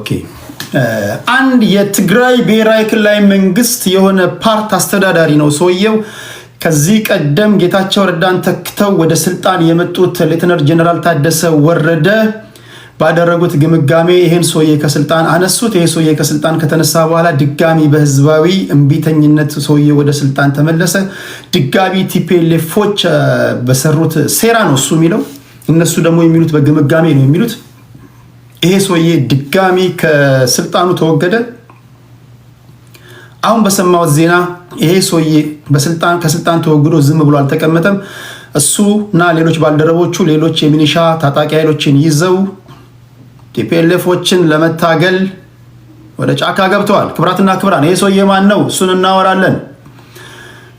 ኦኬ አንድ የትግራይ ብሔራዊ ክልላዊ መንግስት የሆነ ፓርት አስተዳዳሪ ነው ሰውየው። ከዚህ ቀደም ጌታቸው ረዳን ተክተው ወደ ስልጣን የመጡት ሌተናንት ጀነራል ታደሰ ወረደ ባደረጉት ግምጋሜ ይሄን ሰውዬ ከስልጣን አነሱት። ይሄ ሰውዬ ከስልጣን ከተነሳ በኋላ ድጋሚ በህዝባዊ እምቢተኝነት ሰውዬ ወደ ስልጣን ተመለሰ። ድጋሚ ቲፒኤልኤፎች በሰሩት ሴራ ነው እሱ የሚለው፣ እነሱ ደግሞ የሚሉት በግምጋሜ ነው የሚሉት። ይሄ ሰውዬ ድጋሚ ከስልጣኑ ተወገደ። አሁን በሰማሁት ዜና ይሄ ሰውዬ ከስልጣን ተወግዶ ዝም ብሎ አልተቀመጠም። እሱና ሌሎች ባልደረቦቹ ሌሎች የሚኒሻ ታጣቂ ኃይሎችን ይዘው ቲፒኤልኤፎችን ለመታገል ወደ ጫካ ገብተዋል። ክብራትና ክብራን ይሄ ሰውዬ ማን ነው? እሱን እናወራለን።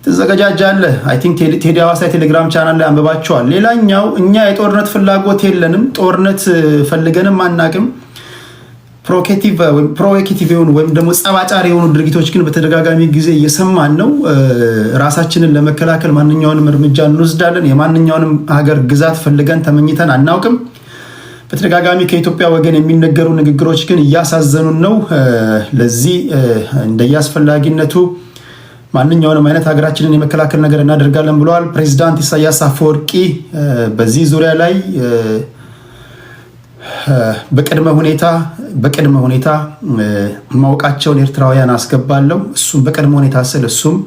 ትዘጋጃለህ? አይ ቲንክ ቴዲ ሐዋሳ ቴሌግራም ቻናል ላይ አንብባቸዋል። ሌላኛው እኛ የጦርነት ፍላጎት የለንም፣ ጦርነት ፈልገንም አናቅም። ፕሮቮኬቲቭ የሆኑ ወይም ደግሞ ጸባጫሪ የሆኑ ድርጊቶች ግን በተደጋጋሚ ጊዜ እየሰማን ነው። ራሳችንን ለመከላከል ማንኛውንም እርምጃ እንወስዳለን። የማንኛውንም ሀገር ግዛት ፈልገን ተመኝተን አናውቅም። በተደጋጋሚ ከኢትዮጵያ ወገን የሚነገሩ ንግግሮች ግን እያሳዘኑን ነው። ለዚህ እንደየአስፈላጊነቱ ማንኛውንም አይነት ሀገራችንን የመከላከል ነገር እናደርጋለን ብለዋል ፕሬዚዳንት ኢሳያስ አፈወርቂ። በዚህ ዙሪያ ላይ በቅድመ ሁኔታ ማወቃቸውን ኤርትራውያን አስገባለሁ። እሱም በቅድመ ሁኔታ ስል እሱም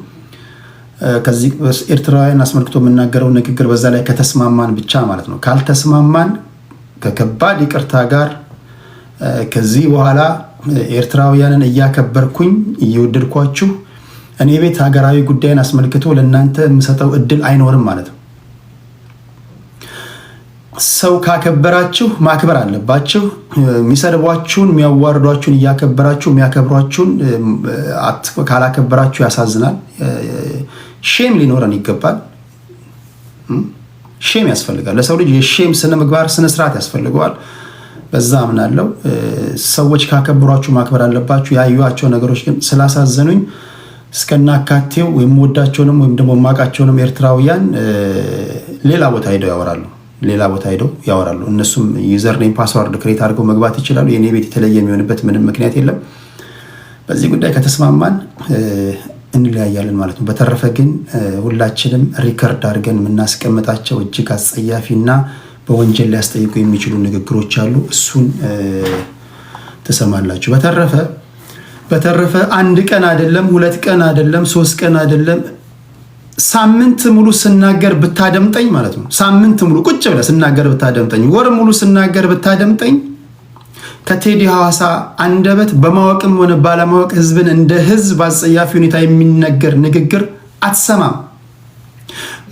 ከዚህ ኤርትራውያን አስመልክቶ የምናገረው ንግግር በዛ ላይ ከተስማማን ብቻ ማለት ነው። ካልተስማማን ከከባድ ይቅርታ ጋር ከዚህ በኋላ ኤርትራውያንን እያከበርኩኝ እየወደድኳችሁ እኔ ቤት ሀገራዊ ጉዳይን አስመልክቶ ለእናንተ የምሰጠው እድል አይኖርም ማለት ነው። ሰው ካከበራችሁ ማክበር አለባችሁ። የሚሰድቧችሁን የሚያዋርዷችሁን እያከበራችሁ የሚያከብሯችሁን ካላከበራችሁ ያሳዝናል። ሼም ሊኖረን ይገባል። ሼም ያስፈልጋል። ለሰው ልጅ የሼም ስነ ምግባር ስነ ስርዓት ያስፈልገዋል። በዛ አምናለሁ። ሰዎች ካከበሯችሁ ማክበር አለባችሁ። ያዩዋቸው ነገሮች ግን ስላሳዘኑኝ እስከናካቴው የምወዳቸውንም ወይም ደግሞ የማውቃቸውንም ኤርትራውያን ሌላ ቦታ ሄደው ያወራሉ። እነሱም ዩዘር ኔም ፓስዋርድ ክሬት አድርገው መግባት ይችላሉ። የኔ ቤት የተለየ የሚሆንበት ምንም ምክንያት የለም። በዚህ ጉዳይ ከተስማማን እንለያያለን ማለት ነው። በተረፈ ግን ሁላችንም ሪከርድ አድርገን የምናስቀምጣቸው እጅግ አጸያፊና በወንጀል ሊያስጠይቁ የሚችሉ ንግግሮች አሉ። እሱን ትሰማላችሁ። በተረፈ አንድ ቀን አይደለም፣ 2 ቀን አይደለም፣ 3 ቀን አይደለም፣ ሳምንት ሙሉ ስናገር ብታደምጠኝ ማለት ነው። ሳምንት ሙሉ ቁጭ ብለህ ስናገር ብታደምጠኝ፣ ወር ሙሉ ስናገር ብታደምጠኝ ከቴዲ ሐዋሳ አንደበት በማወቅም ሆነ ባለማወቅ ህዝብን እንደ ህዝብ አጸያፊ ሁኔታ የሚነገር ንግግር አትሰማም።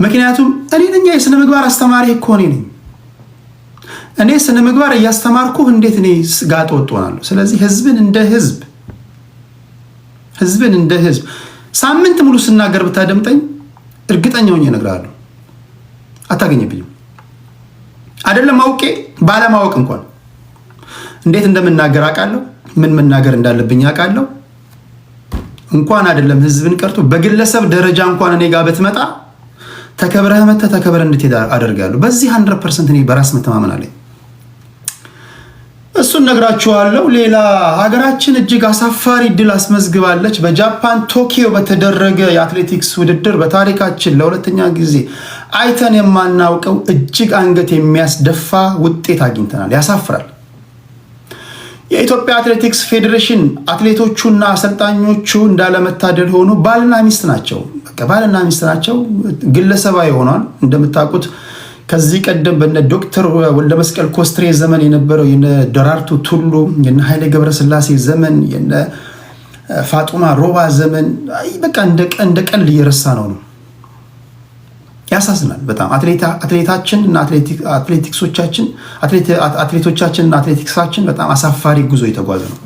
ምክንያቱም እኔ ነኝ የስነ ምግባር አስተማሪ እኮ ነኝ። እኔ ስነ ምግባር እያስተማርኩ እንዴት እኔ ጋጥ ወጥ ሆናለሁ? ስለዚህ ህዝብን እንደ ህዝብ ሳምንት ሙሉ ስናገር ብታደምጠኝ እርግጠኛ ሆኜ እነግርሃለሁ አታገኝብኝም። አይደለም አውቄ ባለማወቅ እንኳን እንዴት እንደምናገር አውቃለሁ። ምን መናገር እንዳለብኝ አውቃለሁ። እንኳን አይደለም ህዝብን ቀርቶ በግለሰብ ደረጃ እንኳን እኔ ጋር ብትመጣ ተከብረህ እንድትሄድ አደርጋለሁ። በዚህ 100% እኔ በራስ መተማመን አለኝ። እሱን ነግራችኋለሁ። ሌላ ሀገራችን እጅግ አሳፋሪ ድል አስመዝግባለች። በጃፓን ቶኪዮ በተደረገ የአትሌቲክስ ውድድር በታሪካችን ለሁለተኛ ጊዜ አይተን የማናውቀው እጅግ አንገት የሚያስደፋ ውጤት አግኝተናል። ያሳፍራል። የኢትዮጵያ አትሌቲክስ ፌዴሬሽን አትሌቶቹና አሰልጣኞቹ እንዳለመታደል ሆኖ ባልና ሚስት ናቸው። ግለሰባዊ ሆኗል። እንደምታውቁት ከዚህ ቀደም በነ ዶክተር ወልደመስቀል ኮስትሬ ዘመን የነበረው የነ ደራርቱ ቱሉ የነ ኃይሌ ገብረስላሴ ዘመን የነ ፋጡማ ሮባ ዘመን በቃ እንደ ቀልድ እየረሳ ነው። ያሳዝናል በጣም። አትሌቶቻችንና አትሌቲክሳችን በጣም አሳፋሪ ጉዞ የተጓዘ ነው።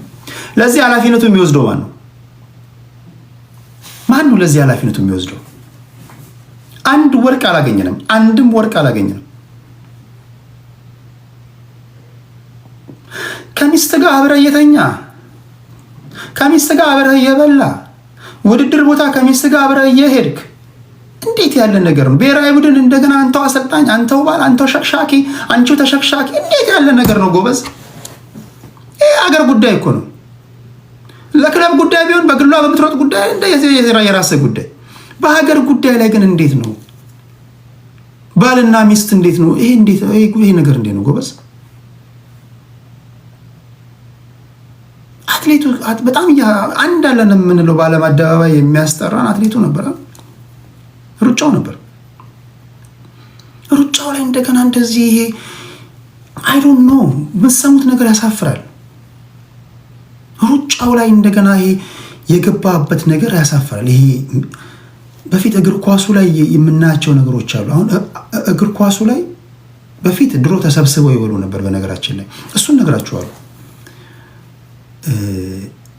ለዚህ ኃላፊነቱ የሚወስደው ማን ነው? ለዚህ ኃላፊነቱ የሚወስደው አንድም ወርቅ አላገኘንም። ከሚስት ጋር አብረህ እየተኛ ከሚስት ጋር አብረህ እየበላ ውድድር ቦታ ከሚስት ጋር አብረህ እየሄድክ እንዴት ያለ ነገር ነው? ብሔራዊ ቡድን እንደገና አንተው አሰልጣኝ፣ አንተው ባል፣ አንተው ሸክሻኪ፣ አንቺው ተሸክሻኪ፣ እንዴት ያለ ነገር ነው ጎበዝ? ይሄ አገር ጉዳይ እኮ ነው። ለክለብ ጉዳይ ቢሆን በግሏ በምትሮጥ ጉዳይ እንደ የራስህ ጉዳይ። በሀገር ጉዳይ ላይ ግን እንዴት ነው ባልና ሚስት እንዴት ነው ይሄ ነገር እንዴት ነው ጎበዝ? አትሌቱ በጣም አንድ አለን የምንለው በዓለም አደባባይ የሚያስጠራን አትሌቱ ነበር፣ ሩጫው ነበር። ሩጫው ላይ እንደገና እንደዚህ ይሄ አይ ዶንት ኖ የምትሰሙት ነገር ያሳፍራል። ሩጫው ላይ እንደገና ይሄ የገባበት ነገር ያሳፍራል። ይሄ በፊት እግር ኳሱ ላይ የምናያቸው ነገሮች አሉ። አሁን እግር ኳሱ ላይ በፊት ድሮ ተሰብስበው ይበሉ ነበር። በነገራችን ላይ እሱን ነግራችኋለሁ።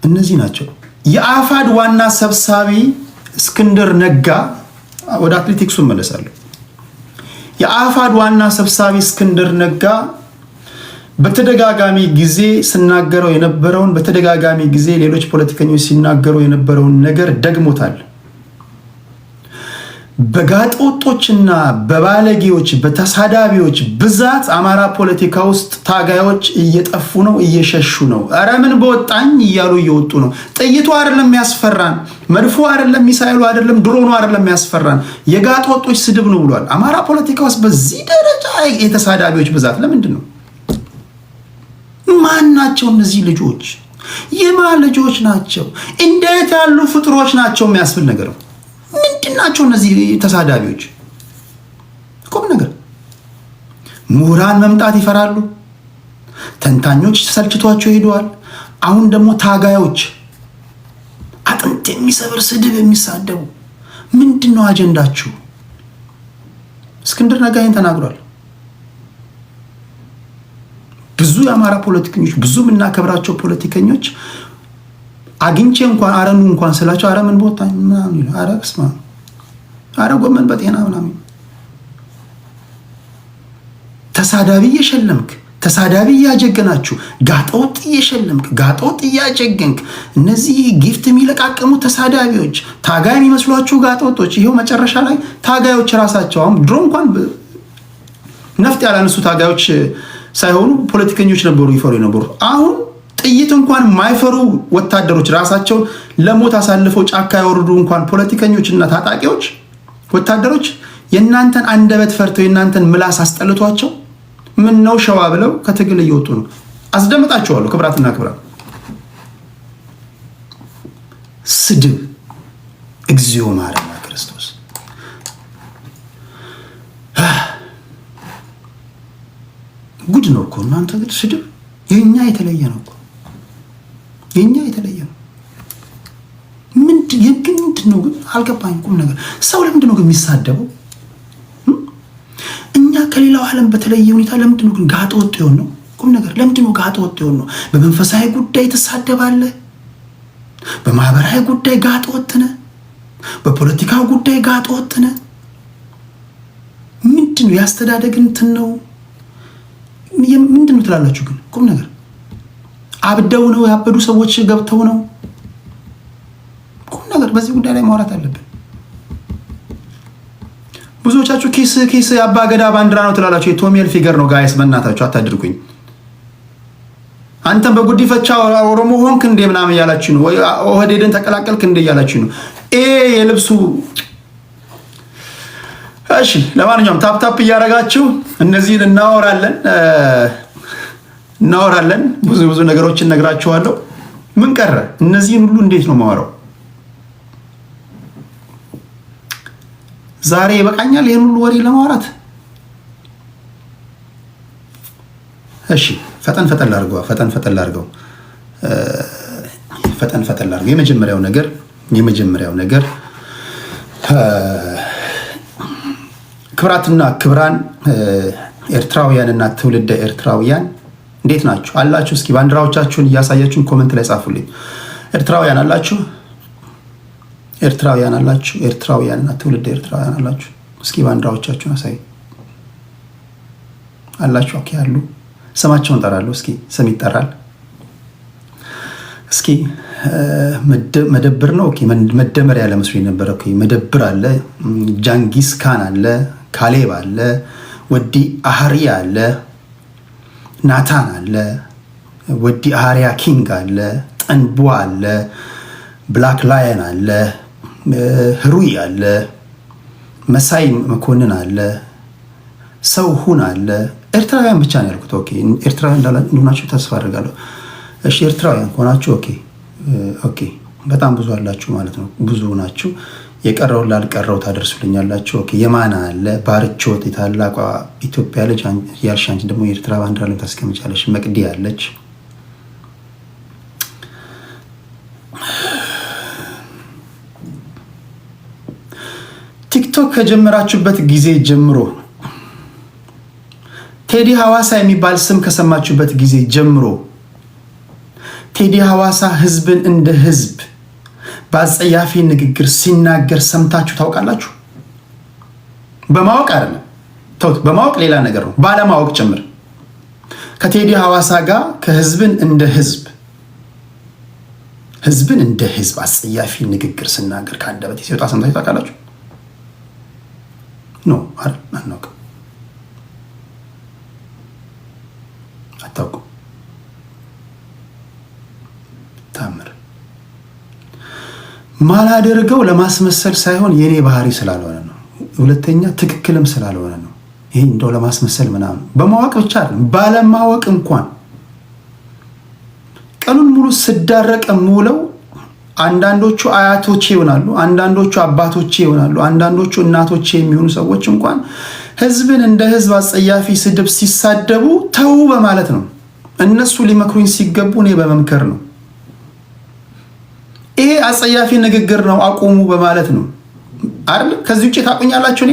እነዚህ ናቸው። የአፋድ ዋና ሰብሳቢ እስክንድር ነጋ፣ ወደ አትሌቲክሱ መለሳለሁ። የአፋድ ዋና ሰብሳቢ እስክንድር ነጋ በተደጋጋሚ ጊዜ ሲናገረው የነበረውን በተደጋጋሚ ጊዜ ሌሎች ፖለቲከኞች ሲናገሩ የነበረውን ነገር ደግሞታል። በጋጦጦችና በባለጌዎች በተሳዳቢዎች ብዛት አማራ ፖለቲካ ውስጥ ታጋዮች እየጠፉ ነው፣ እየሸሹ ነው። ኧረ ምን በወጣኝ እያሉ እየወጡ ነው። ጥይቱ አይደለም ያስፈራን፣ መድፎ አይደለም፣ ሚሳኤሉ አይደለም፣ ድሮኑ አይደለም ያስፈራን፣ የጋጦጦች ስድብ ነው ብሏል። አማራ ፖለቲካ ውስጥ በዚህ ደረጃ የተሳዳቢዎች ብዛት ለምንድን ነው? ማን ናቸው እነዚህ ልጆች? የማን ልጆች ናቸው? እንዴት ያሉ ፍጥሮች ናቸው የሚያስብል ነገር ነው። ምንድን ናቸው እነዚህ ተሳዳቢዎች? ቁም ነገር። ምሁራን መምጣት ይፈራሉ። ተንታኞች ሰልችቷቸው ሄደዋል። አሁን ደግሞ ታጋዮች አጥንት የሚሰብር ስድብ የሚሳደቡ ምንድን ነው አጀንዳችሁ? እስክንድር ነጋ ይህን ተናግሯል። ብዙ የአማራ ፖለቲከኞች ብዙ የምናከብራቸው ፖለቲከኞች አግኝቼ እንኳን አረኑ እንኳን ስላቸው አረ ምን ቦታ ምናምን ይላል። አረ በስመ አብ፣ አረ ጎመን በጤና ምናምን። ተሳዳቢ እየሸለምክ ተሳዳቢ እያጀገናችሁ ጋጠወጥ እየሸለምክ ጋጠወጥ እያጀገንክ እነዚህ ጊፍት የሚለቃቀሙ ተሳዳቢዎች ታጋይ የሚመስሏችሁ ጋጠወጦች ይሄው መጨረሻ ላይ ታጋዮች ራሳቸው አሁን ድሮ እንኳን ነፍጥ ያላነሱ ታጋዮች ሳይሆኑ ፖለቲከኞች ነበሩ ይፈሩ የነበሩ። አሁን ጥይት እንኳን ማይፈሩ ወታደሮች ራሳቸው ለሞት አሳልፈው ጫካ ያወርዱ እንኳን ፖለቲከኞችና ታጣቂዎች ወታደሮች የእናንተን አንደበት ፈርተው የእናንተን ምላስ አስጠልቷቸው ምን ነው ሸዋ ብለው ከትግል እየወጡ ነው። አስደምጣቸዋለሁ። ክብራትና ክብራት ስድብ እግዚኦ ማረና ክርስቶስ። ጉድ ነው እኮ እናንተ ግን ስድብ የኛ የተለየ ነው እኮ የኛ የተለየ ነው። ምንድን ነው ግን አልገባኝ። ቁም ነገር ሰው ለምንድን ነው ግን የሚሳደበው? እኛ ከሌላው ዓለም በተለየ ሁኔታ ለምንድን ነው ግን ጋጠ ወጥ የሆን ነው? ቁም ነገር ለምንድን ነው ጋጠ ወጥ የሆን ነው? በመንፈሳዊ ጉዳይ ትሳደባለህ፣ በማህበራዊ ጉዳይ ጋጠ ወጥ ነህ፣ በፖለቲካው ጉዳይ ጋጠ ወጥ ነህ። ምንድን ነው ያስተዳደግ እንትን ነው ምንድን ነው ትላላችሁ? ግን ቁም ነገር አብደው ነው ያበዱ ሰዎች ገብተው ነው። ቁም ነገር በዚህ ጉዳይ ላይ ማውራት አለብን። ብዙዎቻችሁ ኬስ የአባ ገዳ ባንዲራ ነው ትላላችሁ። የቶሜል ፊገር ነው ጋይስ፣ በእናታችሁ አታድርጉኝ። አንተም በጉዲፈቻ ኦሮሞ ሆንክ እንዴ ምናምን እያላችሁ ነው፣ ወይ ኦህዴድን ተቀላቀልክ እንዴ እያላችሁ ነው። የልብሱ እሺ። ለማንኛውም ታፕታፕ እያደረጋችሁ እነዚህን እናወራለን። ብዙ ነገሮችን ነግራችኋለሁ። ምን ቀረ? እነዚህን ሁሉ እንዴት ነው ማወራው? ዛሬ ይበቃኛል ይሄን ሁሉ ወሬ ለማውራት። እሺ ፈጠን ላድርገው። የመጀመሪያው ነገር ክብራትና ክብራን ኤርትራውያንና ትውልደ ኤርትራውያን እንዴት ናችሁ? አላችሁ? እስኪ ባንዲራዎቻችሁን እያሳያችሁን ኮሜንት ላይ ጻፉልኝ። ኤርትራውያን አላችሁ? ኤርትራውያንና ትውልደ ኤርትራውያን አላችሁ? እስኪ ባንዲራዎቻችሁን አሳዩ። አላችሁ? ኦኬ አሉ። ስማቸውን ጠራለሁ። እስኪ ስም ይጠራል። እስኪ መደብር ነው። ኦኬ መደመር ያለ መስሎኝ ነበር። ኦኬ መደብር አለ፣ ጃንጊስ ካን አለ፣ ካሌብ አለ፣ ወዲ አህሪ አለ፣ ናታን አለ፣ ወዲ አሪያ ኪንግ አለ፣ ጠንቦ አለ፣ ብላክ ላየን አለ፣ ህሩይ አለ፣ መሳይ መኮንን አለ፣ ሰው ሁን አለ። ኤርትራውያን ብቻ ነው ያልኩት። ኦኬ ኤርትራውያን እንደሆናችሁ ተስፋ አድርጋለሁ። እሺ ኤርትራውያን ከሆናችሁ ኦኬ በጣም ብዙ አላችሁ ማለት ነው። ብዙ ናችሁ። የቀረው ላልቀረው ታደርሱልኛላችሁ። ኦኬ የማና አለ፣ ባርቾት የታላቋ ኢትዮጵያ ልጅ ያልሽ አንቺ ደግሞ የኤርትራ ባንዲራ ላይ ታስቀምጫለሽ። መቅዲ አለች። ቲክቶክ ከጀመራችሁበት ጊዜ ጀምሮ ቴዲ ሐዋሳ የሚባል ስም ከሰማችሁበት ጊዜ ጀምሮ ቴዲ ሐዋሳ ህዝብን እንደ ህዝብ በአጸያፊ ንግግር ሲናገር ሰምታችሁ ታውቃላችሁ? በማወቅ አይደለም፣ ተውት፣ በማወቅ ሌላ ነገር ነው፣ ባለማወቅ ጭምር ከቴዲ ሐዋሳ ጋር ከህዝብን እንደ ህዝብ አጸያፊ ንግግር ሲናገር ከአንደበቴ ሲወጣ ሰምታችሁ ታውቃላችሁ? ኖ አናውቅም፣ አታውቁም። ታምር ማላደርገው ለማስመሰል ሳይሆን የኔ ባህሪ ስላልሆነ ነው። ሁለተኛ ትክክልም ስላልሆነ ነው። ይሄ እንደው ለማስመሰል ምናምን በማወቅ ብቻ አይደለም፣ ባለማወቅ እንኳን ቀኑን ሙሉ ስዳረቅ የምውለው አንዳንዶቹ አያቶቼ ይሆናሉ፣ አንዳንዶቹ አባቶቼ ይሆናሉ፣ አንዳንዶቹ እናቶቼ የሚሆኑ ሰዎች እንኳን ህዝብን እንደ ህዝብ አጸያፊ ስድብ ሲሳደቡ ተው በማለት ነው። እነሱ ሊመክሩኝ ሲገቡ እኔ በመምከር ነው። ይሄ አጸያፊ ንግግር ነው አቁሙ በማለት ነው አይደል? ከዚህ ውጭ ታቁኛላችሁ። እኔ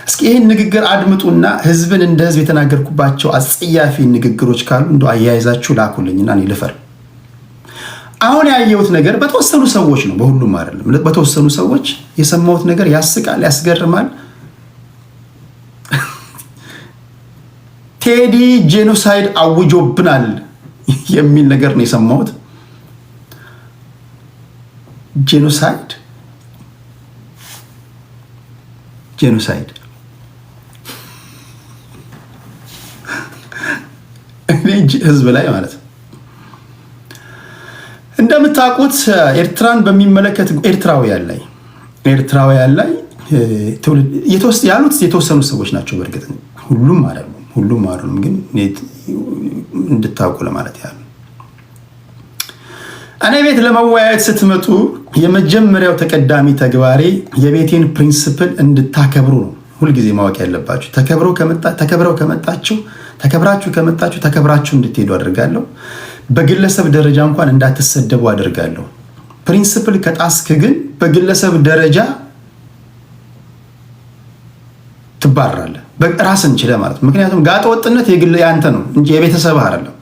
እስኪ ይሄን ንግግር አድምጡና ህዝብን እንደ ህዝብ የተናገርኩባቸው አጸያፊ ንግግሮች ካሉ እንደው አያይዛችሁ ላኩልኝና እኔ ልፈር። አሁን ያየሁት ነገር በተወሰኑ ሰዎች ነው፣ በሁሉም አይደለም። በተወሰኑ ሰዎች የሰማሁት ነገር ያስቃል፣ ያስገርማል። ቴዲ ጄኖሳይድ አውጆብናል የሚል ነገር ነው የሰማሁት። ጄኖሳይድ ህዝብ ላይ ማለት ነው። እንደምታውቁት ኤርትራን በሚመለከት ኤርትራውያን ላይ ያሉት የተወሰኑ ሰዎች ናቸው። በእርግጥ ሁሉም አይደሉም፣ ግን እንድታውቁ ለማለት ያህል እኔ ቤት ለመወያየት ስትመጡ የመጀመሪያው ተቀዳሚ ተግባሬ የቤቴን ፕሪንሲፕል እንድታከብሩ ነው። ሁልጊዜ ማወቅ ያለባችሁ ተከብራችሁ ከመጣችሁ ተከብራችሁ እንድትሄዱ አድርጋለሁ። በግለሰብ ደረጃ እንኳን እንዳትሰደቡ አድርጋለሁ። ፕሪንሲፕል ከጣስክ ግን በግለሰብ ደረጃ ትባረራለህ፣ ራስን ችለህ ማለት ነው። ምክንያቱም ጋጠ ወጥነት የግል ያንተ ነው እንጂ የቤተሰብህ አይደለም።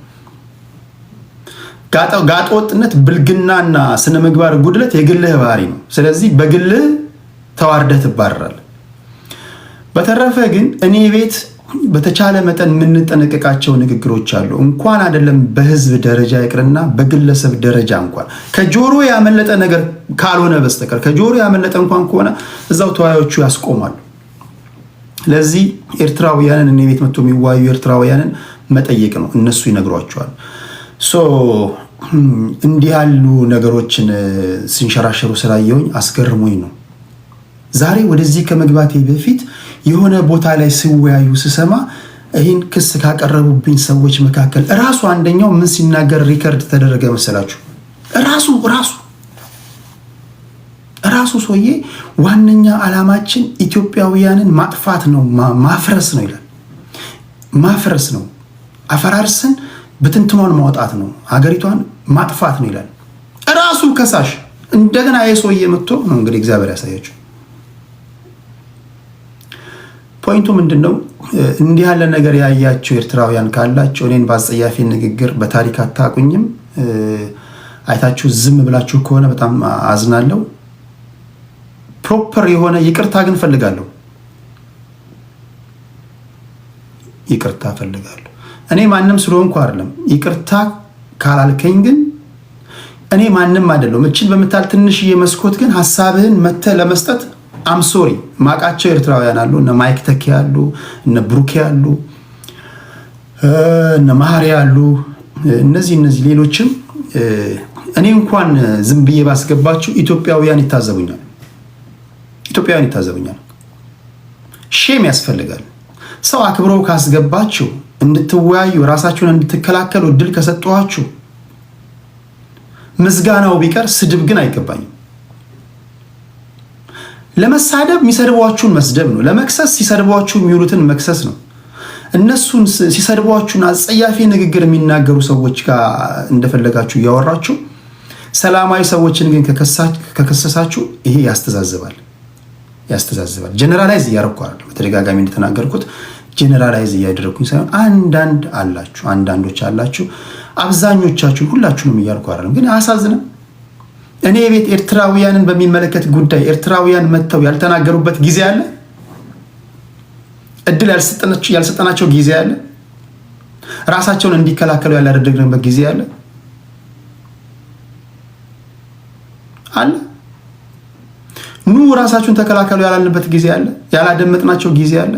ጋጠ ወጥነት፣ ብልግናና ስነ ምግባር ጉድለት የግልህ ባህሪ ነው። ስለዚህ በግልህ ተዋርደህ ትባረራለህ። በተረፈ ግን እኔ ቤት በተቻለ መጠን የምንጠነቀቃቸው ንግግሮች አሉ። እንኳን አይደለም በህዝብ ደረጃ ይቅርና በግለሰብ ደረጃ እንኳን ከጆሮ ያመለጠ ነገር ካልሆነ በስተቀር ከጆሮ ያመለጠ እንኳን ከሆነ እዛው ተወያዮቹ ያስቆማሉ። ለዚህ ኤርትራውያንን እኔ ቤት መጥቶ የሚዋዩ ኤርትራውያንን መጠየቅ ነው፣ እነሱ ይነግሯቸዋል። እንዲህ ያሉ ነገሮችን ሲንሸራሸሩ ስላየውኝ አስገርሞኝ ነው። ዛሬ ወደዚህ ከመግባቴ በፊት የሆነ ቦታ ላይ ሲወያዩ ስሰማ ይህን ክስ ካቀረቡብኝ ሰዎች መካከል ራሱ አንደኛው ምን ሲናገር ሪከርድ ተደረገ መሰላችሁ? ራሱ ሰውዬ ዋነኛ ዓላማችን ኢትዮጵያውያንን ማጥፋት ነው፣ ማፍረስ ነው ይላል። ማፍረስ ነው፣ አፈራርስን በትንትኗን ማውጣት ነው፣ ሀገሪቷን ማጥፋት ነው ይላል ራሱ ከሳሽ። እንደገና የሰውዬ መጥቶ ነው እንግዲህ እግዚአብሔር ያሳያችሁ። ፖይንቱ ምንድነው? እንዲህ ያለ ነገር ያያችሁ ኤርትራውያን ካላችሁ እኔን በአጸያፊ ንግግር በታሪክ አታቁኝም። አይታችሁ ዝም ብላችሁ ከሆነ በጣም አዝናለሁ። ፕሮፐር የሆነ ይቅርታ ግን ፈልጋለሁ። እኔ ማንም ስለሆንኩ አይደለም። ይቅርታ ካላልከኝ ግን እኔ ማንም አይደለም። እቺን በመታል ትንሽዬ መስኮት ግን ሐሳብህን መተህ ለመስጠት አምሶሪ ማቃቸው ኤርትራውያን አሉ። እነ ማይክ ተኪ አሉ፣ እነ ብሩክ አሉ፣ እነ ማህሪ አሉ፣ እነዚህ ሌሎችም እኔ እንኳን ዝም ብዬ ባስገባችሁ ኢትዮጵያውያን ይታዘቡኛል። ሼም ያስፈልጋል። ሰው አክብረው ካስገባችሁ እንድትወያዩ ራሳችሁን እንድትከላከሉ እድል ከሰጧችሁ ምስጋናው ቢቀር ስድብ ግን አይገባኝም። ለመሳደብ የሚሰድቧችሁን መስደብ ነው። ለመክሰስ ሲሰድቧችሁ የሚውሉትን መክሰስ ነው። እነሱን ሲሰድቧችሁን አጸያፊ ንግግር የሚናገሩ ሰዎች ጋር እንደፈለጋችሁ እያወራችሁ ሰላማዊ ሰዎችን ግን ከከሰሳችሁ ይሄ ያስተዛዝባል። ጀነራላይዝ እያደረኩ አይደለም። በተደጋጋሚ እንደተናገርኩት ጀነራላይዝ እያደረኩኝ ሳይሆን አንዳንዶች አላችሁ። አብዛኞቻችሁ ሁላችሁንም እያልኩ አይደለም። ግን አያሳዝንም? እኔ ቤት ኤርትራውያንን በሚመለከት ጉዳይ ኤርትራውያን መጥተው ያልተናገሩበት ጊዜ አለ። እድል ያልሰጠናቸው ጊዜ አለ። ራሳቸውን እንዲከላከሉ ያላደረግንበት ጊዜ አለ። ኑ ራሳችሁን ተከላከሉ ያላልንበት ጊዜ አለ። ያላደመጥናቸው ጊዜ አለ።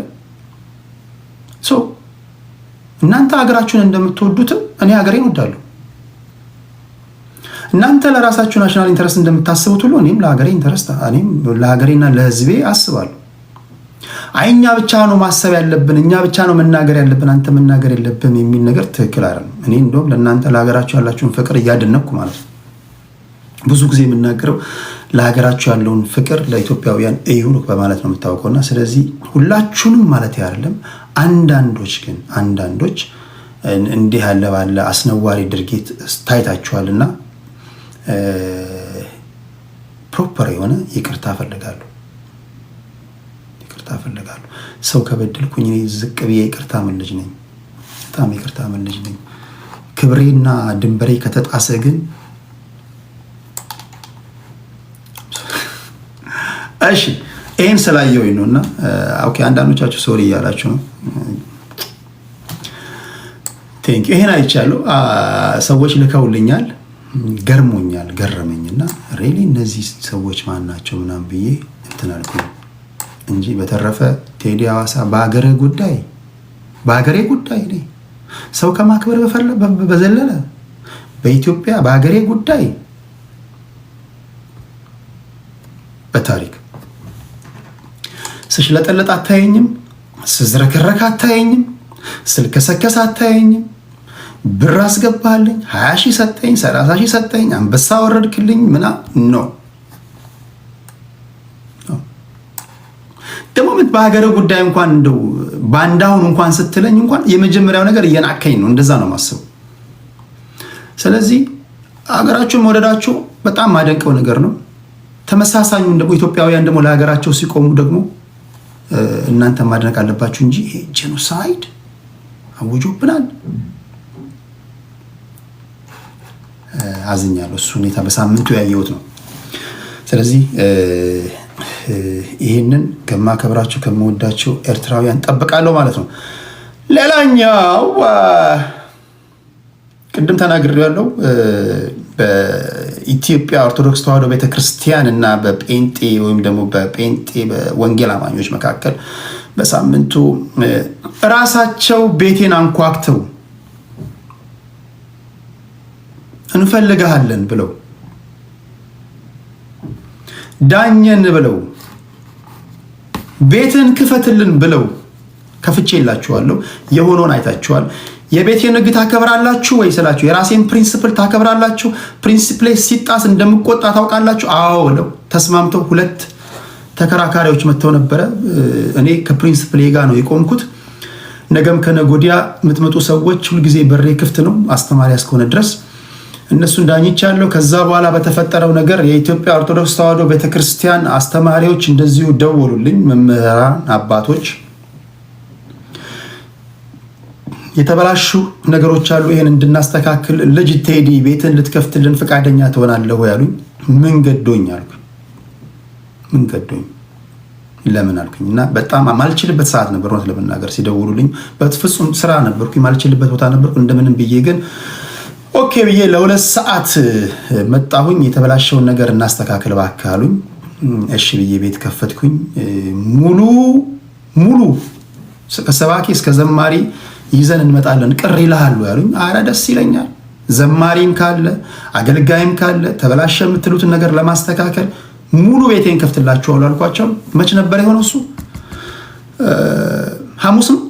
እናንተ ሀገራችሁን እንደምትወዱትም እኔ ሀገሬን እወዳለሁ። እናንተ ለራሳችሁ ናሽናል ኢንተረስት እንደምታስቡት ሁሉ እኔም ለሀገሬና ለሕዝቤ አስባለሁ። እኛ ብቻ ነው ማሰብ ያለብን፣ እኛ ብቻ ነው መናገር ያለብን፣ አንተ መናገር የለብህም የሚል ነገር ትክክል አይደለም። እኔ እንደውም ለእናንተ ለሀገራችሁ ያላችሁን ፍቅር እያደነቅኩ ማለት ነው። ብዙ ጊዜ የምናገረው ለሀገራችሁ ያለውን ፍቅር ለኢትዮጵያውያን እዩ በማለት ነው የምታውቀውና ስለዚህ ሁላችሁንም ማለት አይደለም። አንዳንዶች እንዲህ ያለ ባለ አስነዋሪ ድርጊት ታይታችኋልና ፕሮፐር የሆነ ይቅርታ ፈልጋለሁ። ሰው ከበደልኩኝ እኔ ዝቅ ብዬ ይቅርታ ምን ልጅ ነኝ፣ በጣም ይቅርታ ምን ልጅ ነኝ። ክብሬና ድንበሬ ከተጣሰ ግን እሺ ይሄን ስላየሁኝ ነውና ኦኬ። አንዳንዶቻችሁ ሶሪ እያላችሁ ነው። ቴንክ ዩ። ይሄን አይቻለሁ። ሰዎች ልከውልኛል። ገረመኝና ሪሊ እነዚህ ሰዎች ማን ናቸው ምናምን ብዬ እንትን አልኩኝ እንጂ በተረፈ ቴዲ ሐዋሳ በሀገሬ ጉዳይ ነኝ ሰው ከማክበር በዘለለ በኢትዮጵያ በሀገሬ ጉዳይ በታሪክ ስሽለጠለጥ አታየኝም፣ ስዝረከረክ አታየኝም፣ ስልከሰከስ አታየኝም። ብር አስገባልኝ 20 ሺህ ሰጠኝ 30 ሺህ ሰጠኝ አንበሳ ወረድክልኝ ምና ነው ደግሞ በሀገሬ ጉዳይ እንኳን እንደው ባንዳውን እንኳን ስትለኝ እንኳን የመጀመሪያው ነገር እየናከኝ ነው። እንደዛ ነው ማስበው። ስለዚህ ሀገራችሁን መውደዳችሁ በጣም ማደንቀው ነገር ነው። ተመሳሳዩን ደግሞ ኢትዮጵያውያን ደግሞ ለሀገራቸው ሲቆሙ ደግሞ እናንተ ማድነቅ አለባችሁ እንጂ ጄኖሳይድ አውጆብናል። አዝኛለሁ። እሱ ሁኔታ በሳምንቱ ያየሁት ነው። ስለዚህ ይህንን ከማከብራቸው ከመወዳቸው ኤርትራውያን ጠብቃለሁ ማለት ነው። ሌላኛው ቅድም ተናግሬያለሁ። በኢትዮጵያ ኦርቶዶክስ ተዋሕዶ ቤተክርስቲያን እና በጴንጤ ወይም ደግሞ በጴንጤ በወንጌል አማኞች መካከል በሳምንቱ ራሳቸው ቤቴን አንኳክተው እንፈልግሃለን ብለው ዳኘን ብለው ቤትን ክፈትልን ብለው ከፍቼላችኋለሁ። የሆነውን አይታችኋል። የቤቴን ሕግ ታከብራላችሁ ወይ ስላችሁ የራሴን ፕሪንሲፕል ታከብራላችሁ? ፕሪንሲፕል ሲጣስ እንደምቆጣ ታውቃላችሁ? አዎ ብለው ተስማምተው ሁለት ተከራካሪዎች መጥተው ነበረ። እኔ ከፕሪንሲፕል ጋር ነው የቆምኩት። ነገም ከነገ ወዲያ የምትመጡ ሰዎች ሁልጊዜ በሬ ክፍት ነው አስተማሪ እስከሆነ ድረስ እነሱን ዳኝቻለሁ። ከዛ በኋላ በተፈጠረው ነገር የኢትዮጵያ ኦርቶዶክስ ተዋሕዶ ቤተክርስቲያን አስተማሪዎች እንደዚሁ ደወሉልኝ። መምህራን አባቶች የተበላሹ ነገሮች አሉ፣ ይሄን እንድናስተካክል ልጅ ቴዲ ቤትን ልትከፍትልን ፈቃደኛ ትሆናለህ ያሉኝ። ምን ገዶኝ አልኩኝ። ለምን አልኩኝ እና በጣም ማልችልበት ሰዓት ነበር እውነት ለመናገር ሲደውሉልኝ። በፍጹም ስራ ነበርኩኝ፣ ማልችልበት ቦታ ነበርኩ። እንደምንም ብዬ ግን ኦኬ ብዬ ለ2 ሰዓት መጣሁኝ። የተበላሸውን ነገር እናስተካክል እባክህ አሉኝ። እሺ ብዬ ቤት ከፈትኩኝ። ሙሉ ከሰባኪ እስከ ዘማሪ ይዘን እንመጣለን ቅር ይልሃል ያሉኝ። አረ ደስ ይለኛል። ዘማሪም ካለ አገልጋይም ካለ ተበላሸ የምትሉትን ነገር ለማስተካከል ሙሉ ቤቴን ከፍትላችኋለሁ አልኳቸው። መች ነበር የሆነው እሱ? ሐሙስ ነው።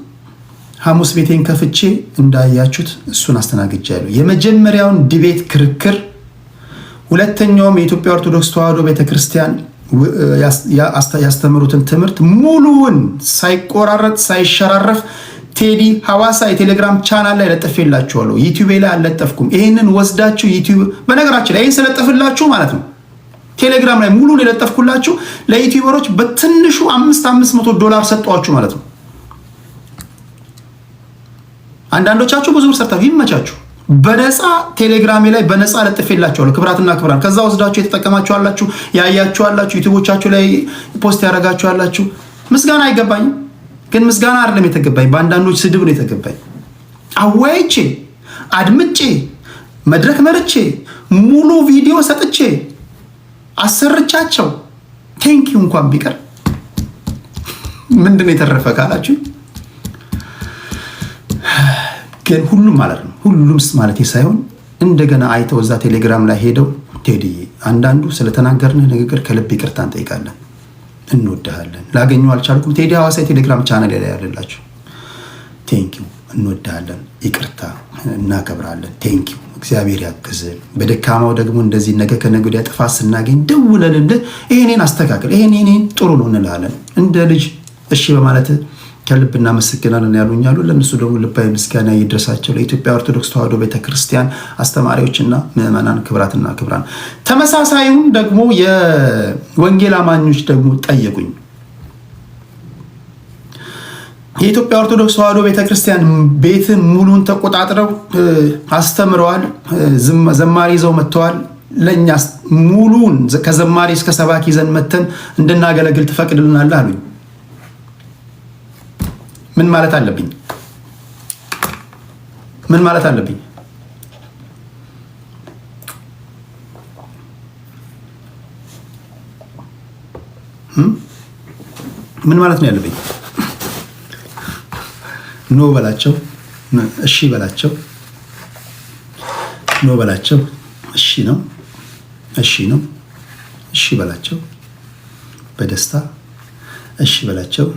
ሐሙስ ቤቴን ከፍቼ እንዳያችሁት እሱን አስተናግጃለሁ። የመጀመሪያውን ዲቤት ክርክር፣ ሁለተኛውም የኢትዮጵያ ኦርቶዶክስ ተዋሕዶ ቤተክርስቲያን ያስተምሩትን ትምህርት ሙሉውን ሳይቆራረጥ ሳይሸራረፍ ቴዲ ሐዋሳ የቴሌግራም ቻናል ላይ ለጥፌላችኋለሁ። ዩቲዩብ ላይ አልለጠፍኩም። ይሄንን ወስዳችሁ ዩቲዩብ በነገራችን ላይ ይሄን ስለጥፍላችሁ ማለት ነው ቴሌግራም ላይ ሙሉን የለጠፍኩላችሁ ለዩቲዩበሮች በትንሹ $500 ሰጧችሁ ማለት ነው። አንዳንዶቻችሁ ብዙ ብር ሰርታችሁ ይመቻችሁ። በነፃ ቴሌግራም ላይ በነፃ ለጥፌላችኋለሁ። ክብራትና ክብራን ከዛ ወስዳችሁ የተጠቀማችሁ አላችሁ፣ ያያችሁ አላችሁ፣ ዩቲዩቦቻችሁ ላይ ፖስት ያደረጋችሁ አላችሁ። ምስጋና አይገባኝም፣ ግን ምስጋና አይደለም የተገባኝ፣ በአንዳንዶች ስድብ ነው የተገባኝ። አወያይቼ አድምጬ መድረክ መርቼ ሙሉ ቪዲዮ ሰጥቼ አሰርቻቸው ቴንኪው እንኳን ቢቀር ምንድነው የተረፈ ካላችሁ፣ ግን ሁሉም ማለት ነው ሁሉም ማለት ሳይሆን እንደገና አይተው እዛ ቴሌግራም ላይ ሄደው ቴዲ አንዳንዱ ስለተናገርን ንግግር ከልብ ይቅርታ እንጠይቃለን፣ እንወድሃለን፣ ላገኘው አልቻልኩም። ቴዲ ሐዋሳ የቴሌግራም ቻናል ላይ ያለላችሁ ቴንኪው፣ እንወድሃለን፣ ይቅርታ እናከብራለን፣ ቴንኪው፣ እግዚአብሔር ያግዝን። በደካማው ደግሞ እንደዚህ ነገ ከነገ ወዲያ ጥፋት ስናገኝ ደውለንልህ ይሄኔን አስተካክል፣ ይሄኔን ጥሩ ነው እንላለን። እንደ ልጅ እሺ በማለት ከልብ እናመሰግናለን ያሉኛሉ። ለነሱ ደግሞ ልባዊ ምስጋና ይድረሳቸው። ለኢትዮጵያ ኦርቶዶክስ ተዋሕዶ ቤተክርስቲያን አስተማሪዎችና ምዕመናን ክብራትና ክብራን። ተመሳሳዩም ደግሞ የወንጌል አማኞች ደግሞ ጠየቁኝ። የኢትዮጵያ ኦርቶዶክስ ተዋሕዶ ቤተክርስቲያን ቤትን ሙሉን ተቆጣጥረው አስተምረዋል። ዘማሪ ይዘው መጥተዋል። ለኛ ሙሉን ከዘማሪ እስከ ሰባኪ ይዘን መተን እንድናገለግል ትፈቅድልናለህ አሉኝ። ምን ማለት አለብኝ? ምን ማለት አለብኝ? ምን ማለት ነው ያለብኝ? ኖ በላቸው፣ እሺ በላቸው፣ ኖ በላቸው፣ እሺ ነው፣ እሺ ነው፣ እሺ በላቸው፣ በደስታ እሺ በላቸው።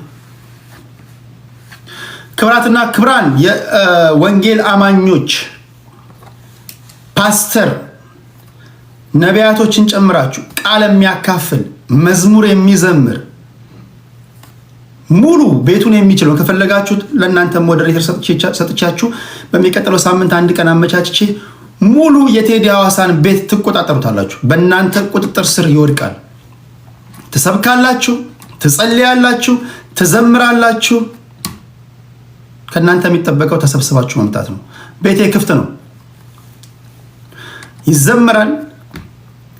ክብራትና ክብራን የወንጌል አማኞች ፓስተር ነቢያቶችን ጨምራችሁ ቃል የሚያካፍል መዝሙር የሚዘምር ሙሉ ቤቱን የሚችለው ከፈለጋችሁት ለእናንተ ሞዴሬተር ሰጥቻችሁ በሚቀጥለው ሳምንት አንድ ቀን አመቻችቼ ሙሉ የቴዲ ሐዋሳን ቤት ትቆጣጠሩታላችሁ። በእናንተ ቁጥጥር ስር ይወድቃል። ትሰብካላችሁ፣ ትጸልያላችሁ፣ ትዘምራላችሁ። ከእናንተ የሚጠበቀው ተሰብስባችሁ መምጣት ነው። ቤቴ ክፍት ነው። ይዘመራል፣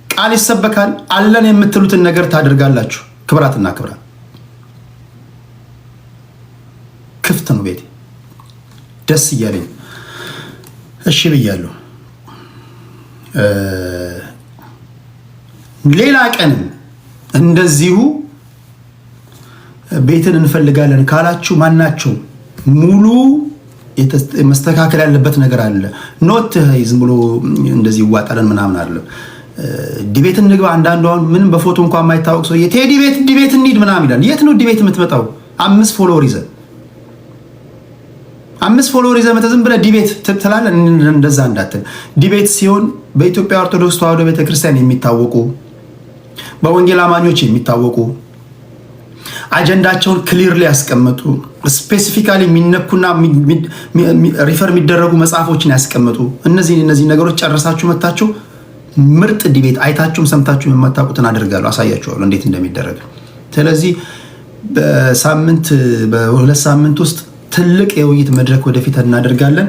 ቃል ይሰበካል፣ አለን የምትሉትን ነገር ታደርጋላችሁ። ክብራትና ክብራት ክፍት ነው ቤቴ። ደስ እያለኝ እሺ ብያለሁ። ሌላ ቀንም እንደዚሁ ቤትን እንፈልጋለን ካላችሁ ማናችሁ ሙሉ መስተካከል ያለበት ነገር አለ። ኖት ዝም ብሎ እንደዚህ ይዋጣለን ምናምን አይደለም። ዲቤት እንግባ። አንዳንዱ አሁን ምንም በፎቶ እንኳን የማይታወቅ ሰው የቴዲ ቤት ዲቤት እንሂድ ምናምን ይላል። የት ነው ዲቤት የምትመጣው? 5 ፎሎወር ይዘህ 5 ፎሎወር ይዘህ መተህ ዝም ብለህ ዲቤት ትላለህ። እንደዛ እንዳትል። ዲቤት ሲሆን በኢትዮጵያ ኦርቶዶክስ ተዋሕዶ ቤተክርስቲያን የሚታወቁ በወንጌል አማኞች የሚታወቁ አጀንዳቸውን ክሊርሊ ያስቀምጡ፣ ስፔሲፊካሊ የሚነኩና ሪፈር የሚደረጉ መጽሐፎችን ያስቀምጡ። እነዚህ ነገሮች ጨርሳችሁ መታችሁ ምርጥ ዲቤት አይታችሁም ሰምታችሁም የማታውቁትን አድርጋለሁ፣ አሳያችኋለሁ እንዴት እንደሚደረግ። ስለዚህ በሁለት ሳምንት ውስጥ ትልቅ የውይይት መድረክ ወደፊት እናደርጋለን።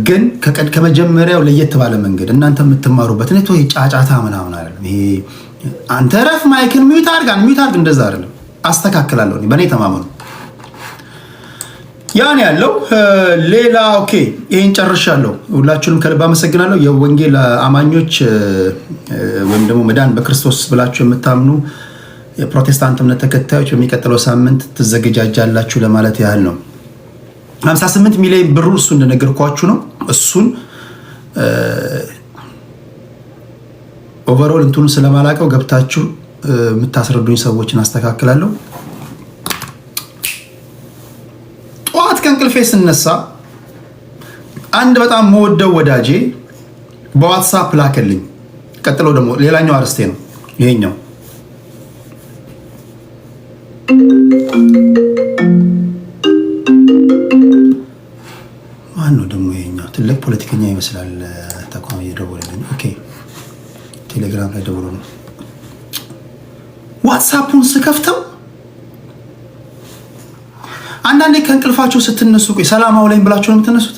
ግን ከመጀመሪያው ለየት ባለ መንገድ እናንተ የምትማሩበት ነው። ይሄ ጫጫታ ምናምን አይደለም። ይሄ አንተ ረፍ ማይክን ሚውት አድርግ እንደዛ አይደለም። አስተካክላለሁ፣ በእኔ ተማመኑ። ያን ያለው ሌላ ኦኬ፣ ይሄን ጨርሻለሁ። ሁላችሁንም ከልብ አመሰግናለሁ። የወንጌል አማኞች ወይም ደግሞ መዳን በክርስቶስ ብላችሁ የምታምኑ የፕሮቴስታንት እምነት ተከታዮች በሚቀጥለው ሳምንት ትዘገጃጃላችሁ ለማለት ያህል ነው። 58 ሚሊዮን ብሩ እሱ እንደነገርኳችሁ ነው። እሱን ኦቨርኦል እንትኑን ስለማላቀው ገብታችሁ የምታስረዱኝ ሰዎችን አስተካክላለሁ። ጠዋት ከእንቅልፌ ስነሳ አንድ በጣም መወደው ወዳጄ በዋትሳፕ ላከልኝ። ቀጥሎ ደግሞ ሌላኛው አርስቴ ነው ይሄኛው። ማን ነው ደግሞ ይሄኛው? ትልቅ ፖለቲከኛ ይመስላል። ተቋም እየደወለልኝ። ኦኬ ቴሌግራም ላይ ደውሎ ነው። ዋትሳፑን ስከፍተው አንዳንዴ ከእንቅልፋችሁ ስትነሱ ሰላም አውለኝ ብላችሁ ነው የምትነሱት።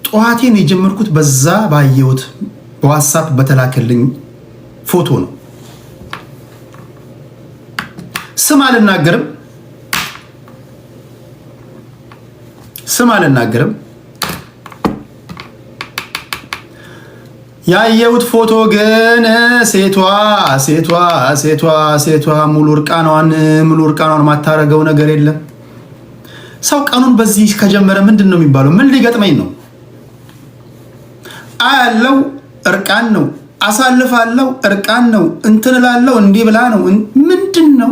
ጠዋቴን የጀመርኩት በዛ ባየሁት በዋትሳፕ በተላከልኝ ፎቶ ነው። ስም አልናገርም። ያየሁት ፎቶ ግን ሴቷ ሙሉ እርቃኗን ማታረገው ነገር የለም። ሰው ቀኑን በዚህ ከጀመረ ምንድን ነው የሚባለው? ምን ሊገጥመኝ ነው? አያለው እርቃን ነው፣ አሳልፋለው እርቃን ነው፣ እንትን እላለው እንዲህ ብላ ነው። ምንድን ነው?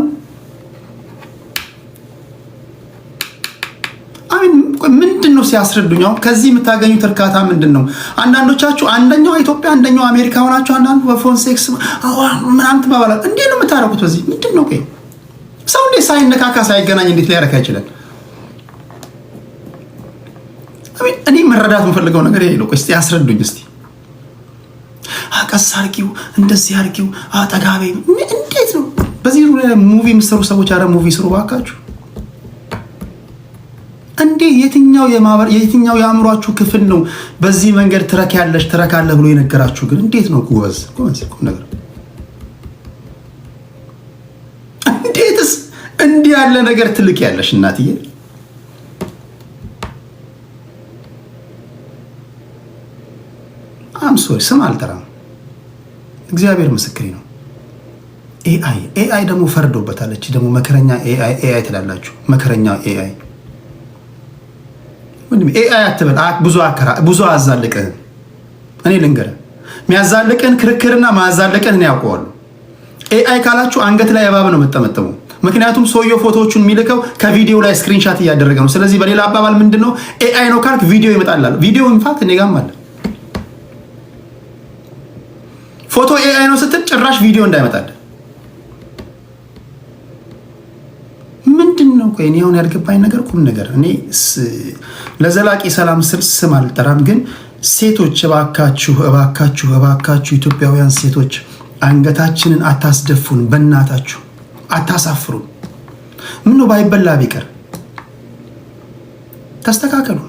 ምንድን ነው ሲያስረዱኝ? ከዚህ የምታገኙት እርካታ ምንድን ነው? አንዳንዶቻችሁ አንደኛው ኢትዮጵያ አንደኛው አሜሪካ ሆናችሁ አንዳንዱ በፎን ሴክስ ምናምን ትባባላችሁ። እንዴት ነው የምታረጉት? በዚህ ምንድን ነው? ሰው እንዴት ሳይነካካ ሳይገናኝ እንዴት ሊያረካ ይችላል? እኔ መረዳት የምፈልገው ነገር ይሄ ነው። እስቲ ያስረዱኝ። እስቲ ቀስ አርጊው፣ እንደዚህ አርጊው፣ አጠጋቤ እንዴት ነው? በዚህ ሙቪ የምትሰሩ ሰዎች አረ ሙቪ ስሩ ባካችሁ። እንዴ የትኛው የአእምሯችሁ ክፍል ነው በዚህ መንገድ ትረክ አለ ብሎ የነገራችሁ? ግን እንዴት ነው ጎበዝ ነገር? እንዴትስ እንዲህ ያለ ነገር ትልቅ ያለሽ እናትዬ? ሶሪ ስም አልጠራም። እግዚአብሔር ምስክሬ ነው። ኤአይ ደግሞ ፈርዶበታለች። ደግሞ መከረኛ ኤአይ ትላላችሁ። መከረኛ ኤአይ አትበል። ብዙ አዛልቅህን እኔ ልንገርህ። የሚያዛልቅህን ክርክርና ማዛልቅህን እኔ ያውቀዋለሁ። ኤአይ ካላችሁ አንገት ላይ እባብ ነው የምጠመጠሙ። ምክንያቱም ሰውየው ፎቶዎቹን የሚልከው ከቪዲዮ ላይ ስክሪንሻት እያደረገ ነው። ስለዚህ በሌላ አባባል ምንድነው ኤአይ ነው ካልክ ቪዲዮ ይመጣላል። ቪዲዮ ኢንፋክት እኔ ጋርም አለ። ፎቶ ኤአይ ነው ስትል ጭራሽ ቪዲዮ እንዳይመጣል ምንድነው? ቆይ እኔ አሁን ያልገባኝ ነገር ቁም ነገር። እኔ ለዘላቂ ሰላም ስል ስም አልጠራም፣ ግን ሴቶች እባካችሁ ኢትዮጵያውያን ሴቶች አንገታችንን አታስደፉን፣ በእናታችሁ አታሳፍሩን። ምነው ባይበላ ቢቀር ተስተካከሉ።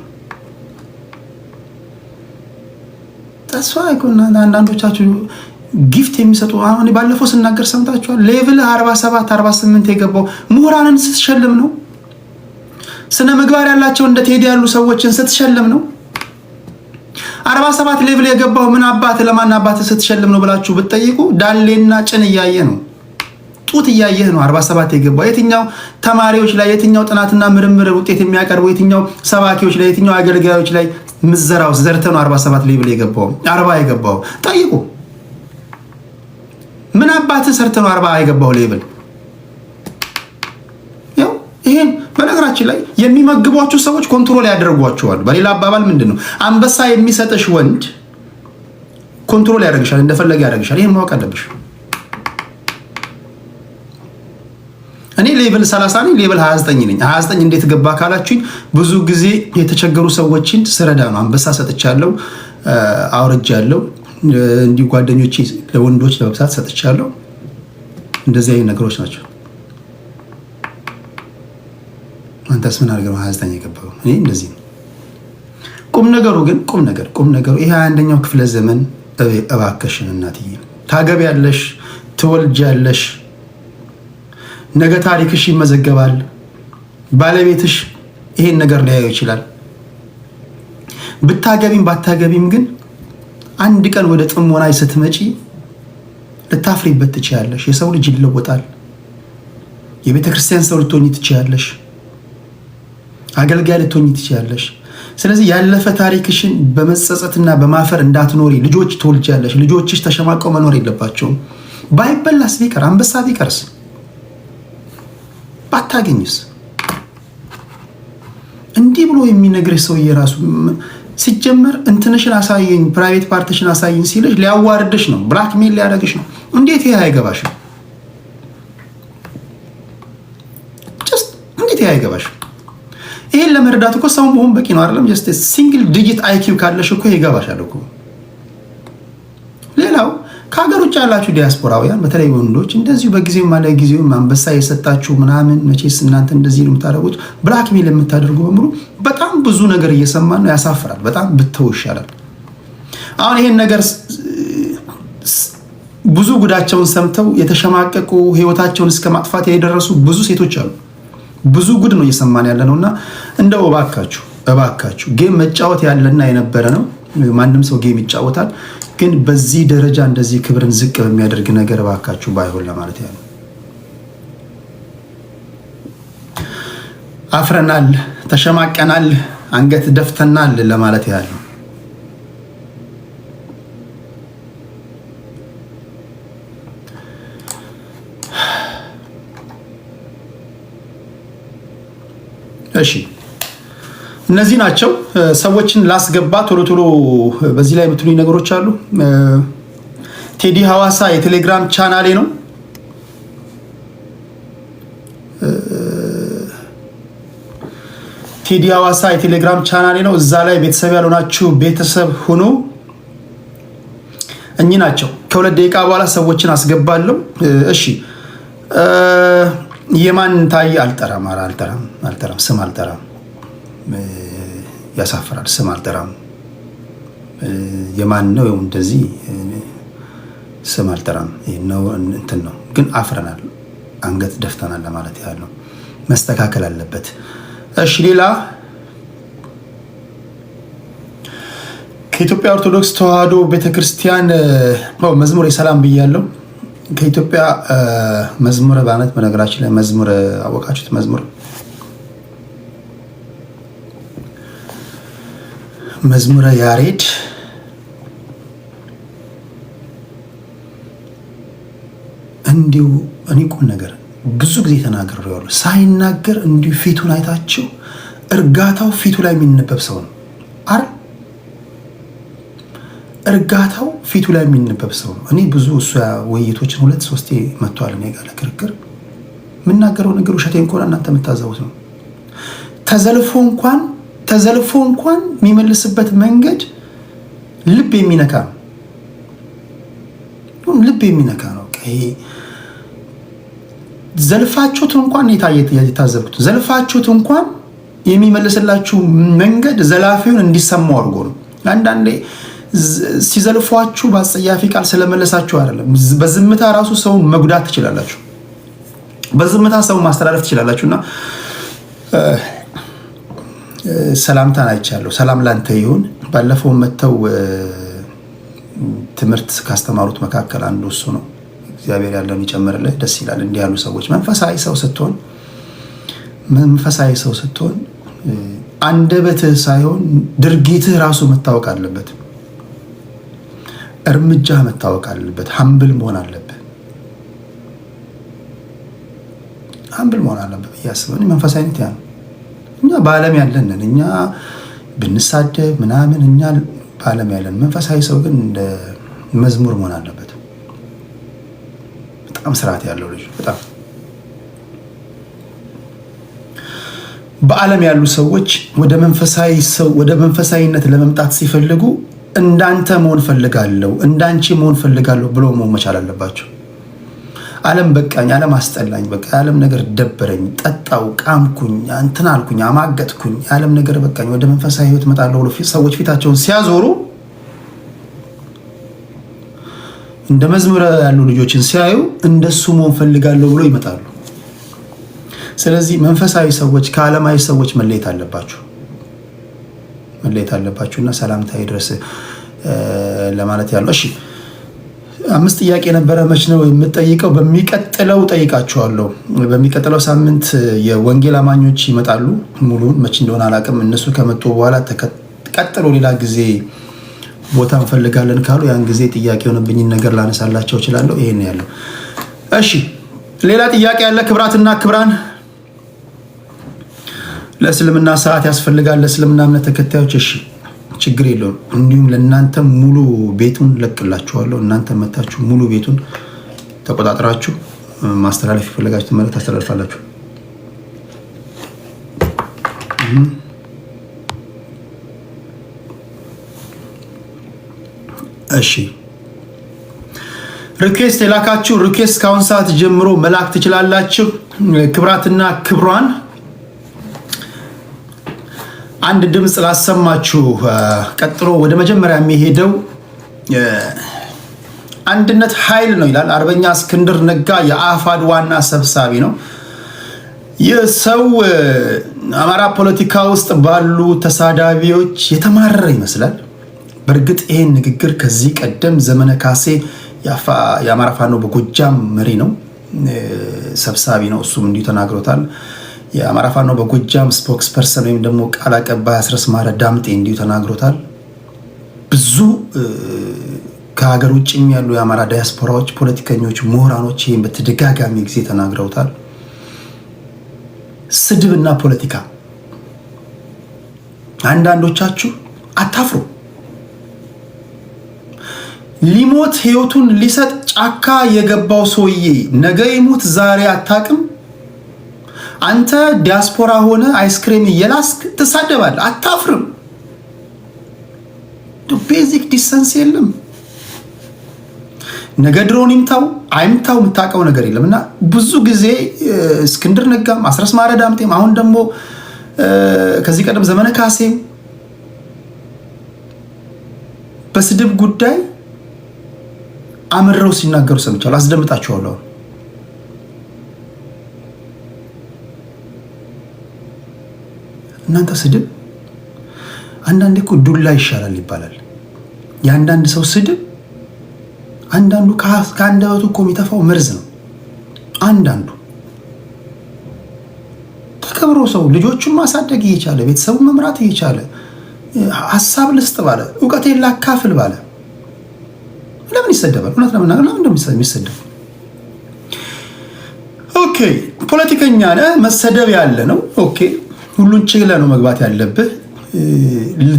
ተስፋ አይኮና አንዳንዶቻችሁ ጊፍት የሚሰጡ አሁን ባለፈው ስናገር ሰምታችኋል። ሌቭል 47 48 የገባው ምሁራንን ስትሸልም ነው። ስነ ምግባር ያላቸው እንደ ቴዲ ያሉ ሰዎችን ስትሸልም ነው። 47 ሌቭል የገባው ምን አባት ለማን አባት ስትሸልም ነው ብላችሁ ብትጠይቁ ዳሌና ጭን እያየ ነው፣ ጡት እያየህ ነው 47 የገባው። የትኛው ተማሪዎች ላይ፣ የትኛው ጥናትና ምርምር ውጤት የሚያቀርቡ፣ የትኛው ሰባኪዎች ላይ፣ የትኛው አገልጋዮች ላይ ምዘራው ዘርተ ነው 47 ሌቭል የገባው 40 የገባው? ጠይቁ። ምን አባት ሰርተ ነው 40 የገባው ሌቭል? ያው ይሄን በነገራችን ላይ የሚመግቧችሁ ሰዎች ኮንትሮል ያደርጓችኋል። በሌላ አባባል ምንድነው አንበሳ የሚሰጥሽ ወንድ ኮንትሮል ያደርግሻል፣ እንደፈለገ ያደርግሻል። ይሄን ማወቅ አለብሽ። እኔ ሌቭል 30 ነኝ፣ ሌቭል 29 ነኝ። 29 እንዴት ገባ ካላችሁኝ ብዙ ጊዜ የተቸገሩ ሰዎችን ስረዳ ነው። አንበሳ ሰጥቻለሁ፣ አውርጃለሁ። እንዲህ ጓደኞቼ ለወንዶች ለብሳት ሰጥቻለሁ። እንደዚህ አይነት ነገሮች ናቸው። አንተስ ምን አድርገው 29 የገባው? እኔ እንደዚህ ነው። ቁም ነገሩ ግን ቁም ነገሩ ይሄ 21ኛው ክፍለ ዘመን እባክሽን እናትዬ ታገቢያለሽ፣ ትወልጃለሽ፣ ነገ ታሪክሽ ይመዘገባል። ባለቤትሽ ይሄን ነገር ሊያየው ይችላል። ብታገቢም ባታገቢም ግን አንድ ቀን ወደ ጥሞና ስትመጪ ልታፍሪበት ትችያለሽ። የሰው ልጅ ይለወጣል። የቤተ ክርስቲያን ሰው ልትሆኚ ትችያለሽ። አገልጋይ ልትሆኚ ትችያለሽ። ስለዚህ ያለፈ ታሪክሽን በመጸጸትና በማፈር እንዳትኖሪ ልጆች ትወልጃለሽ። ልጆችሽ ተሸማቀው መኖር የለባቸውም። ባይበላስ ቢቀር አንበሳ ቢቀርስ ባታገኝስ? እንዲህ ብሎ የሚነግርሽ ሰውዬ ራሱ ሲጀመር እንትንሽን አሳየኝ ፕራይቬት ፓርቲሽን አሳየኝ ሲልሽ ሊያዋርድሽ ነው፣ ብላክሜል ሊያደርግሽ ነው። እንዴት ይሄ አይገባሽም? እንዴት ይሄ አይገባሽም? ይሄን ለመረዳት እኮ ሰው መሆን በቂ ነው አይደለም? ጀስት ሲንግል ዲጂት አይኪው ካለሽ እኮ ይገባሻል እኮ። ሌላው ከሀገር ውጭ ያላችሁ ዲያስፖራውያን በተለይ ወንዶች እንደዚሁ በጊዜው ማለት ጊዜው አንበሳ የሰጣችሁ ምናምን መቼስ እናንተ እንደዚህ ነው የምታደርጉት፣ ብላክሜል የምታደርጉ በሙሉ በጣም ብዙ ነገር እየሰማን ነው። ያሳፍራል። በጣም ብተው ይሻላል። አሁን ይሄን ነገር ብዙ ጉዳቸውን ሰምተው የተሸማቀቁ ህይወታቸውን እስከ ማጥፋት የደረሱ ብዙ ሴቶች አሉ። ብዙ ጉድ ነው እየሰማን ያለ ነውና እንደው እባካችሁ ጌም መጫወት ያለና የነበረ ነው። ማንም ሰው ጌም ይጫወታል። ግን በዚህ ደረጃ እንደዚህ ክብርን ዝቅ በሚያደርግ ነገር እባካችሁ ባይሆን ለማለት ያለው። አፍረናል፣ ተሸማቀናል፣ አንገት ደፍተናል ለማለት ያለው። እሺ እነዚህ ናቸው ሰዎችን ላስገባ ቶሎ በዚህ ላይ የምትሉኝ ነገሮች አሉ። ቴዲ ሐዋሳ የቴሌግራም ቻናሌ ነው። ቴዲ ሐዋሳ የቴሌግራም ቻናሌ ነው። እዛ ላይ ቤተሰብ ያልሆናችሁ ቤተሰብ ሁኑ። እኚህ ናቸው። ከ2 ደቂቃ በኋላ ሰዎችን አስገባለሁ። እሺ የማን ታይ አልጠራም፣ ስም አልጠራም። ያሳፍራል። ስም አልጠራም። የማን ነው እንደዚህ ስም አልጠራም። ነው እንትን ነው ግን አፍረናል፣ አንገት ደፍተናል ለማለት ያለው መስተካከል አለበት። እሺ ሌላ ከኢትዮጵያ ኦርቶዶክስ ተዋሕዶ ቤተክርስቲያን መዝሙር የሰላም ብያለሁ። ከኢትዮጵያ መዝሙር በአመት በነገራችን ላይ መዝሙር አወቃችሁት? መዝሙረ ያሬድ እንዲሁ እኔ ቁም ነገር ብዙ ጊዜ ተናግሬዋለሁ። ሳይናገር እንዲሁ ፊቱን አይታችሁ እርጋታው ፊቱ ላይ የሚነበብ ሰው ነው አይደል? እርጋታው ፊቱ ላይ የሚነበብ ሰው ነው። እኔ ብዙ እሱ ውይይቶችን 2-3 መጥቷል እኔ ጋር ለክርክር። የምናገረው ነገር ውሸቴን ከሆነ እናንተ የምታዘቡት ነው። ተዘልፎ እንኳን የሚመልስበት መንገድ ልብ የሚነካ ነው። ነው። ዘልፋችሁት እንኳን የታዘብኩት ዘልፋችሁት እንኳን የሚመልስላችሁ መንገድ ዘላፊውን እንዲሰማው አድርጎ ነው። አንዳንዴ ሲዘልፏችሁ በአጸያፊ ቃል ስለመለሳችሁ አይደለም፣ በዝምታ ራሱ ሰውን መጉዳት ትችላላችሁ። በዝምታ ሰውን ማስተላለፍ ትችላላችሁና ሰላምታን አይቻለሁ። ሰላም ላንተ ይሁን። ባለፈው መተው ትምህርት ካስተማሩት መካከል አንዱ እሱ ነው። እግዚአብሔር ያለውን ይጨምርልህ። ደስ ይላል እንዲህ ያሉ ሰዎች። መንፈሳዊ ሰው ስትሆን አንደበትህ ሳይሆን ድርጊትህ ራሱ መታወቅ አለበት። እርምጃህ መታወቅ አለበት። ሀምብል መሆን አለበት። እያስበን መንፈሳዊነት ያ ነው። እኛ በዓለም ያለንን እኛ ብንሳደብ ምናምን እኛ በዓለም ያለን፣ መንፈሳዊ ሰው ግን እንደ መዝሙር መሆን አለበት። በጣም ስርዓት ያለው ልጅ። በጣም በዓለም ያሉ ሰዎች ወደ መንፈሳዊነት ለመምጣት ሲፈልጉ እንዳንተ መሆን ፈልጋለሁ፣ እንዳንቺ መሆን ፈልጋለሁ ብሎ መሆን መቻል አለባቸው። ዓለም በቃኝ፣ ዓለም አስጠላኝ፣ በቃ የዓለም ነገር ደበረኝ፣ ጠጣው፣ ቃምኩኝ፣ እንትን አልኩኝ፣ አማገጥኩኝ፣ የዓለም ነገር በቃኝ፣ ወደ መንፈሳዊ ህይወት እመጣለሁ ብሎ ሰዎች ፊታቸውን ሲያዞሩ እንደ መዝሙር ያሉ ልጆችን ሲያዩ እንደሱ መሆን ፈልጋለሁ ብሎ ይመጣሉ። ስለዚህ መንፈሳዊ ሰዎች ከዓለማዊ ሰዎች መለየት አለባችሁና ሰላምታ ይድረስ ለማለት ያለው። እሺ 5 ጥያቄ ነበረ። መች ነው የምጠይቀው? በሚቀጥለው ጠይቃቸዋለሁ። በሚቀጥለው ሳምንት የወንጌል አማኞች ይመጣሉ። ሙሉን መች እንደሆነ አላውቅም። እነሱ ከመጡ በኋላ ቀጥሎ ሌላ ጊዜ ቦታ እንፈልጋለን ካሉ ያን ጊዜ ጥያቄ የሆነብኝን ነገር ላነሳላቸው እችላለሁ። ይሄን ያለው። እሺ ሌላ ጥያቄ ያለ? ክብራትና ክብራን፣ ለእስልምና ሰዓት ያስፈልጋል ለእስልምና እምነት ተከታዮች? እሺ ችግር የለውም። እንዲሁም ለእናንተ ሙሉ ቤቱን ለቅላችኋለሁ። እናንተ መታችሁ ሙሉ ቤቱን ተቆጣጥራችሁ ማስተላለፍ የፈለጋችሁ መልእክት ታስተላልፋላችሁ። እሺ ሪኩዌስት የላካችሁ ሪኩዌስት ከአሁን ሰዓት ጀምሮ መላክ ትችላላችሁ። ክብራትና ክብሯን አንድ ድምፅ ላሰማችሁ። ቀጥሎ ወደ መጀመሪያ የሚሄደው አንድነት ኃይል ነው ይላል። አርበኛ እስክንድር ነጋ የአፋድ ዋና ሰብሳቢ ነው። ይህ ሰው አማራ ፖለቲካ ውስጥ ባሉ ተሳዳቢዎች የተማረረ ይመስላል። በእርግጥ ይሄን ንግግር ከዚህ ቀደም ዘመነ ካሴ የአማራ ፋኖ በጎጃም መሪ ነው፣ ሰብሳቢ ነው። እሱም እንዲሁ ተናግሮታል። የአማራ ፋኖ በጎጃም ስፖክስ ፐርሰን ወይም ደግሞ ቃል አቀባይ አስረስ ማረ ዳምጤ እንዲሁ ተናግሮታል። ብዙ ከሀገር ውጭም ያሉ የአማራ ዳያስፖራዎች፣ ፖለቲከኞች፣ ምሁራኖች ይህን በተደጋጋሚ ጊዜ ተናግረውታል። ስድብና ፖለቲካ አንዳንዶቻችሁ አታፍሩ። ሊሞት ህይወቱን ሊሰጥ ጫካ የገባው ሰውዬ ነገ ይሙት ዛሬ አታቅም። አንተ ዲያስፖራ ሆነ አይስክሬም እየላስክ ትሳደባለህ። አታፍርም? ቤዚክ ዲሰንስ የለም። ነገ ድሮን ይምታው አይምታው የምታውቀው ነገር የለም። እና ብዙ ጊዜ እስክንድር ነጋም አስረስ ማረ ዳምጤም አሁን ደግሞ ከዚህ ቀደም ዘመነ ካሴም በስድብ ጉዳይ አምረው ሲናገሩ ሰምቻለሁ። አስደምጣችኋለሁ። እናንተ ስድብ አንዳንዴ እኮ ዱላ ይሻላል ይባላል። የአንዳንድ ሰው ስድብ አንዳንዱ ከአንደበቱ እኮ የሚተፋው መርዝ ነው። አንዳንዱ ተከብሮ ሰው ልጆቹን ማሳደግ እየቻለ ቤተሰቡን መምራት እየቻለ ሀሳብ ልስጥ ባለ እውቀቴን ላካፍል ባለ ለምን ይሰደባል? እውነት ለመናገር ለምን እንደሚሰደብ ኦኬ፣ ፖለቲከኛ ነህ፣ መሰደብ ያለ ነው። ኦኬ፣ ሁሉን ችግለህ ነው መግባት ያለብህ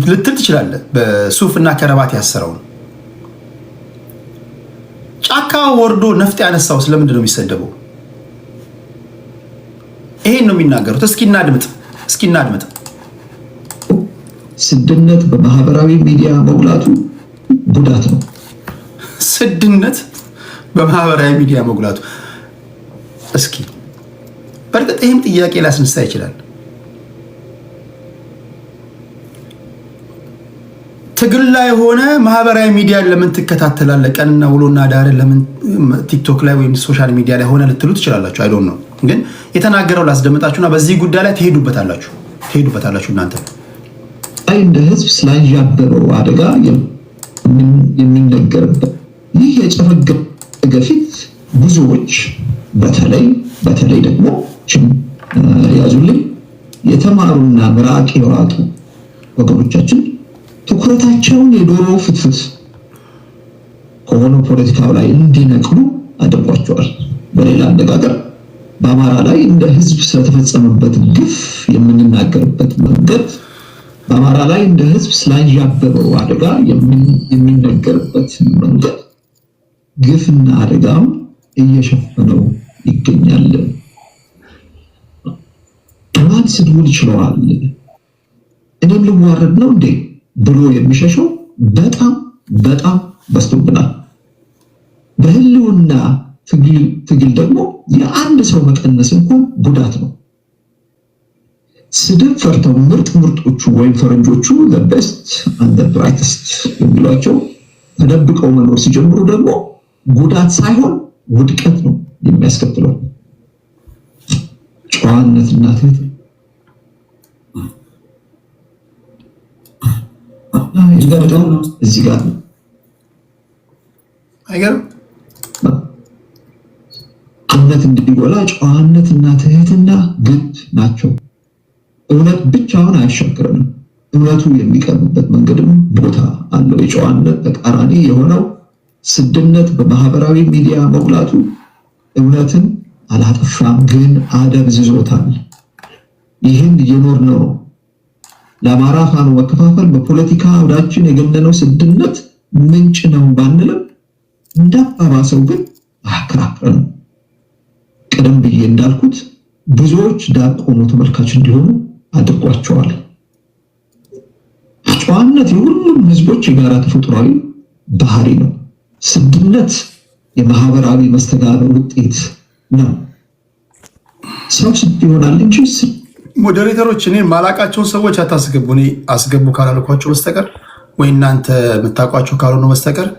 ልትል ትችላለህ። በሱፍና ከረባት ያሰረው ጫካ ወርዶ ነፍጥ ያነሳው ስለምንድን ነው የሚሰደበው? ይሄን ነው የሚናገሩት። እስኪ እናድምጥ። ስድነት በማህበራዊ ሚዲያ መጉላቱ ጉዳት ነው። ስድነት በማህበራዊ ሚዲያ መጉላቱ እስኪ በእርግጥ ይህም ጥያቄ ላስነሳ ይችላል። ትግል ላይ ሆነ ማህበራዊ ሚዲያ ለምን ትከታተላለህ? ቀንና ውሎና ዳር ለምን ቲክቶክ ላይ ወይም ሶሻል ሚዲያ ላይ ሆነ ልትሉ ትችላላችሁ። አይ ዶንት ኖ፣ ግን የተናገረው ላስደምጣችሁና በዚህ ጉዳይ ላይ ትሄዱበታላችሁ እናንተ። አይ እንደ ህዝብ ስላንዣበበው አደጋ የሚነገርበት ይህ የጨፈገገ ፊት ብዙዎች በተለይ ደግሞ ያዙልኝ የተማሩና ምራቅ የዋጡ ወገኖቻችን ትኩረታቸውን የዶሮ ፍትፍት ከሆነ ፖለቲካው ላይ እንዲነቅሉ አድርጓቸዋል። በሌላ አነጋገር በአማራ ላይ እንደ ህዝብ ስለተፈጸመበት ግፍ የምንናገርበት መንገድ፣ በአማራ ላይ እንደ ህዝብ ስላንዣበበው አደጋ የሚነገርበት መንገድ ግፍና አደጋም እየሸፈነው ይገኛል። ማን ስድቡን ይችለዋል? እኔም ልዋረድ ነው እንዴ ብሎ የሚሸሸው በጣም በዝቶብናል። በህልውና ትግል ደግሞ የአንድ ሰው መቀነስ እንኳን ጉዳት ነው። ስድብ ፈርተው ምርጦቹ ወይም ፈረንጆቹ the best and the brightest የሚሏቸው ተደብቀው መኖር ሲጀምሩ ደግሞ ጉዳት ሳይሆን ውድቀት ነው የሚያስከትለው። ጨዋነትና ትህትና እዚህ ጋር አይገርም? እውነት እንዲጎላ ጨዋነትና ትህትና ግድ ናቸው። እውነት ብቻውን አያሻግረንም። እውነቱ የሚቀርብበት መንገድም ቦታ አለው። የጨዋነት ተቃራኒ የሆነው ስድነት በማህበራዊ ሚዲያ መውላቱ እውነትን አላጠፋም፣ ግን አደብዝዞታል። ይህን እየኖርነው ነው። ለአማራ ፋኖ መከፋፈል በፖለቲካ አውዳችን የገነነው ስድነት ምንጭ ነው ባንልም እንዳባባሰው ግን አያከራክረንም። ቀደም ብዬ እንዳልኩት ብዙዎች ዳር ቆሞ ተመልካች እንዲሆኑ አድርጓቸዋል። ጨዋነት የሁሉም ህዝቦች የጋራ ተፈጥሯዊ ባህሪ ነው። ስድነት የማህበራዊ መስተጋብር ውጤት ነው። ሰው ስድ ይሆናል እንጂ ሞዴሬተሮች እኔ ማላቃቸውን ሰዎች አታስገቡ። እኔ አስገቡ ካላልኳቸው በስተቀር ወይ እናንተ የምታውቋቸው ካልሆነ በስተቀር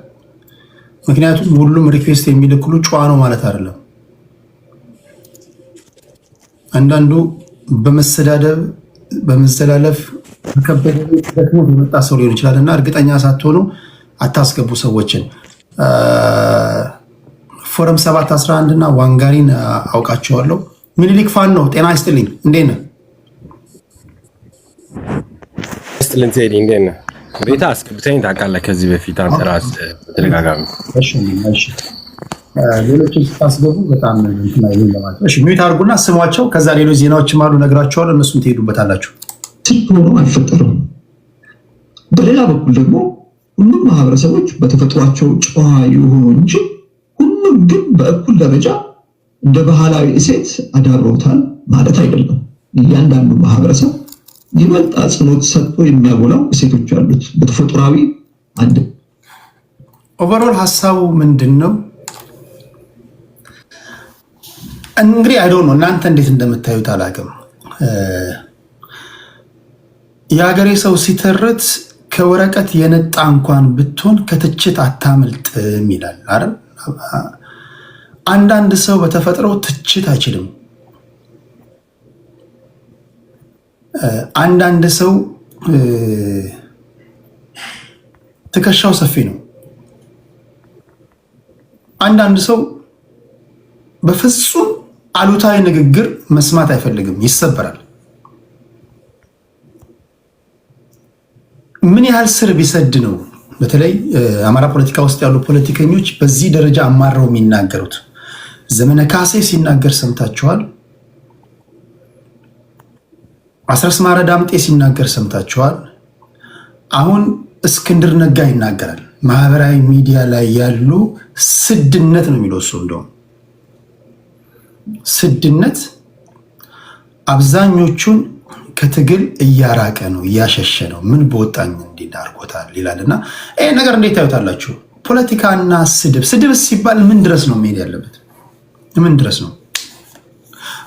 ምክንያቱም ሁሉም ሪኩዌስት የሚልክሉ ጨዋ ነው ማለት አይደለም። አንዳንዱ በመሰዳደብ በመዘላለፍ ከበደ ደግሞ የመጣ ሰው ሊሆን ይችላል እና እርግጠኛ ሳትሆኑ አታስገቡ ሰዎችን። ፎረም 711 እና ዋንጋሪን አውቃቸዋለሁ። ሚኒሊክ ፋን ነው። ጤና ይስጥልኝ። እንዴት ነህ? ይስጥልኝ ቴዲ፣ እንዴት ነህ? ቤታ አስገብተኝ ታውቃለህ ከዚህ በፊት አንተ ራስህ በተደጋጋሚ። ሌሎችን ስታስገቡ በጣም እንትና ይሁን ለማለት ነው። እሺ ሚዩት አድርጉና ስሟቸው። ከዛ ሌሎች ዜናዎችም አሉ ነግራቸዋለሁ። እነሱም ትሄዱበታላችሁ። ሆኖ አይፈጠርም። በሌላ በኩል ደግሞ ሁሉም ማህበረሰቦች በተፈጥሯቸው ጨዋ የሆኑ እንጂ ሁሉም ግን በእኩል ደረጃ እንደ ባህላዊ እሴት አዳብረውታል ማለት አይደለም። እያንዳንዱ ማህበረሰብ ይበልጥ አጽንኦት ሰጥቶ የሚያጎላው እሴቶች አሉት በተፈጥሯዊ አንድ። ኦቨርኦል ሀሳቡ ምንድን ነው? እንግዲህ አይዶ ነው እናንተ እንዴት እንደምታዩት አላውቅም። የሀገሬ ሰው ሲተርት ከወረቀት የነጣ እንኳን ብትሆን ከትችት አታመልጥም ይላል አይደል? አንዳንድ ሰው በተፈጥሮ ትችት አይችልም። አንዳንድ ሰው ትከሻው ሰፊ ነው። አንዳንድ ሰው በፍጹም አሉታዊ ንግግር መስማት አይፈልግም፣ ይሰበራል። ምን ያህል ስር ቢሰድ ነው በተለይ አማራ ፖለቲካ ውስጥ ያሉ ፖለቲከኞች በዚህ ደረጃ አማረው የሚናገሩት? ዘመነ ካሴ ሲናገር ሰምታችኋል። አስረስ ማረ ዳምጤ ሲናገር ሰምታችኋል። አሁን እስክንድር ነጋ ይናገራል። ማህበራዊ ሚዲያ ላይ ያሉ ስድነት ነው የሚለው እሱ። እንደውም ስድነት አብዛኞቹን ከትግል እያራቀ ነው፣ እያሸሸ ነው። ምን በወጣኝ እንዲዳርጎታል ይላልና ይሄ ነገር እንዴት ታዩታላችሁ? ፖለቲካና ስድብ ሲባል ምን ድረስ ነው መሄድ ያለበት? ምን ድረስ ነው?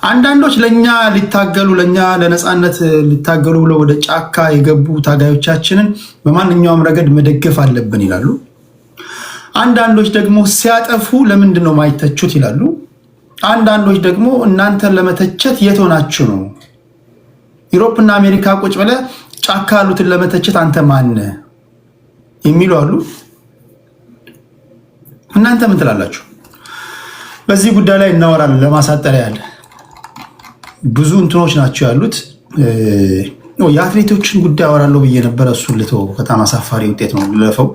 አንዳንዶች ለኛ ሊታገሉ ለኛ ለነፃነት ሊታገሉ ብለው ወደ ጫካ የገቡ ታጋዮቻችንን በማንኛውም ረገድ መደገፍ አለብን ይላሉ። አንዳንዶች ደግሞ ሲያጠፉ ለምንድን ነው ማይተቹት ይላሉ። አንዳንዶች ደግሞ እናንተን ለመተቸት የት ሆናችሁ ነው? ዩሮፕና አሜሪካ ቁጭ ብለ ጫካ ያሉትን ለመተቸት አንተ ማን የሚሉ አሉ። እናንተ ምን ትላላችሁ? በዚህ ጉዳይ ላይ እናወራለን። ለማሳጠሪያ ያለ ብዙ እንትኖች ናቸው ያሉት። የአትሌቶችን ጉዳይ አወራለሁ ብዬ ነበረ። እሱን ልተው፣ በጣም አሳፋሪ ውጤት ነው ልለፈው።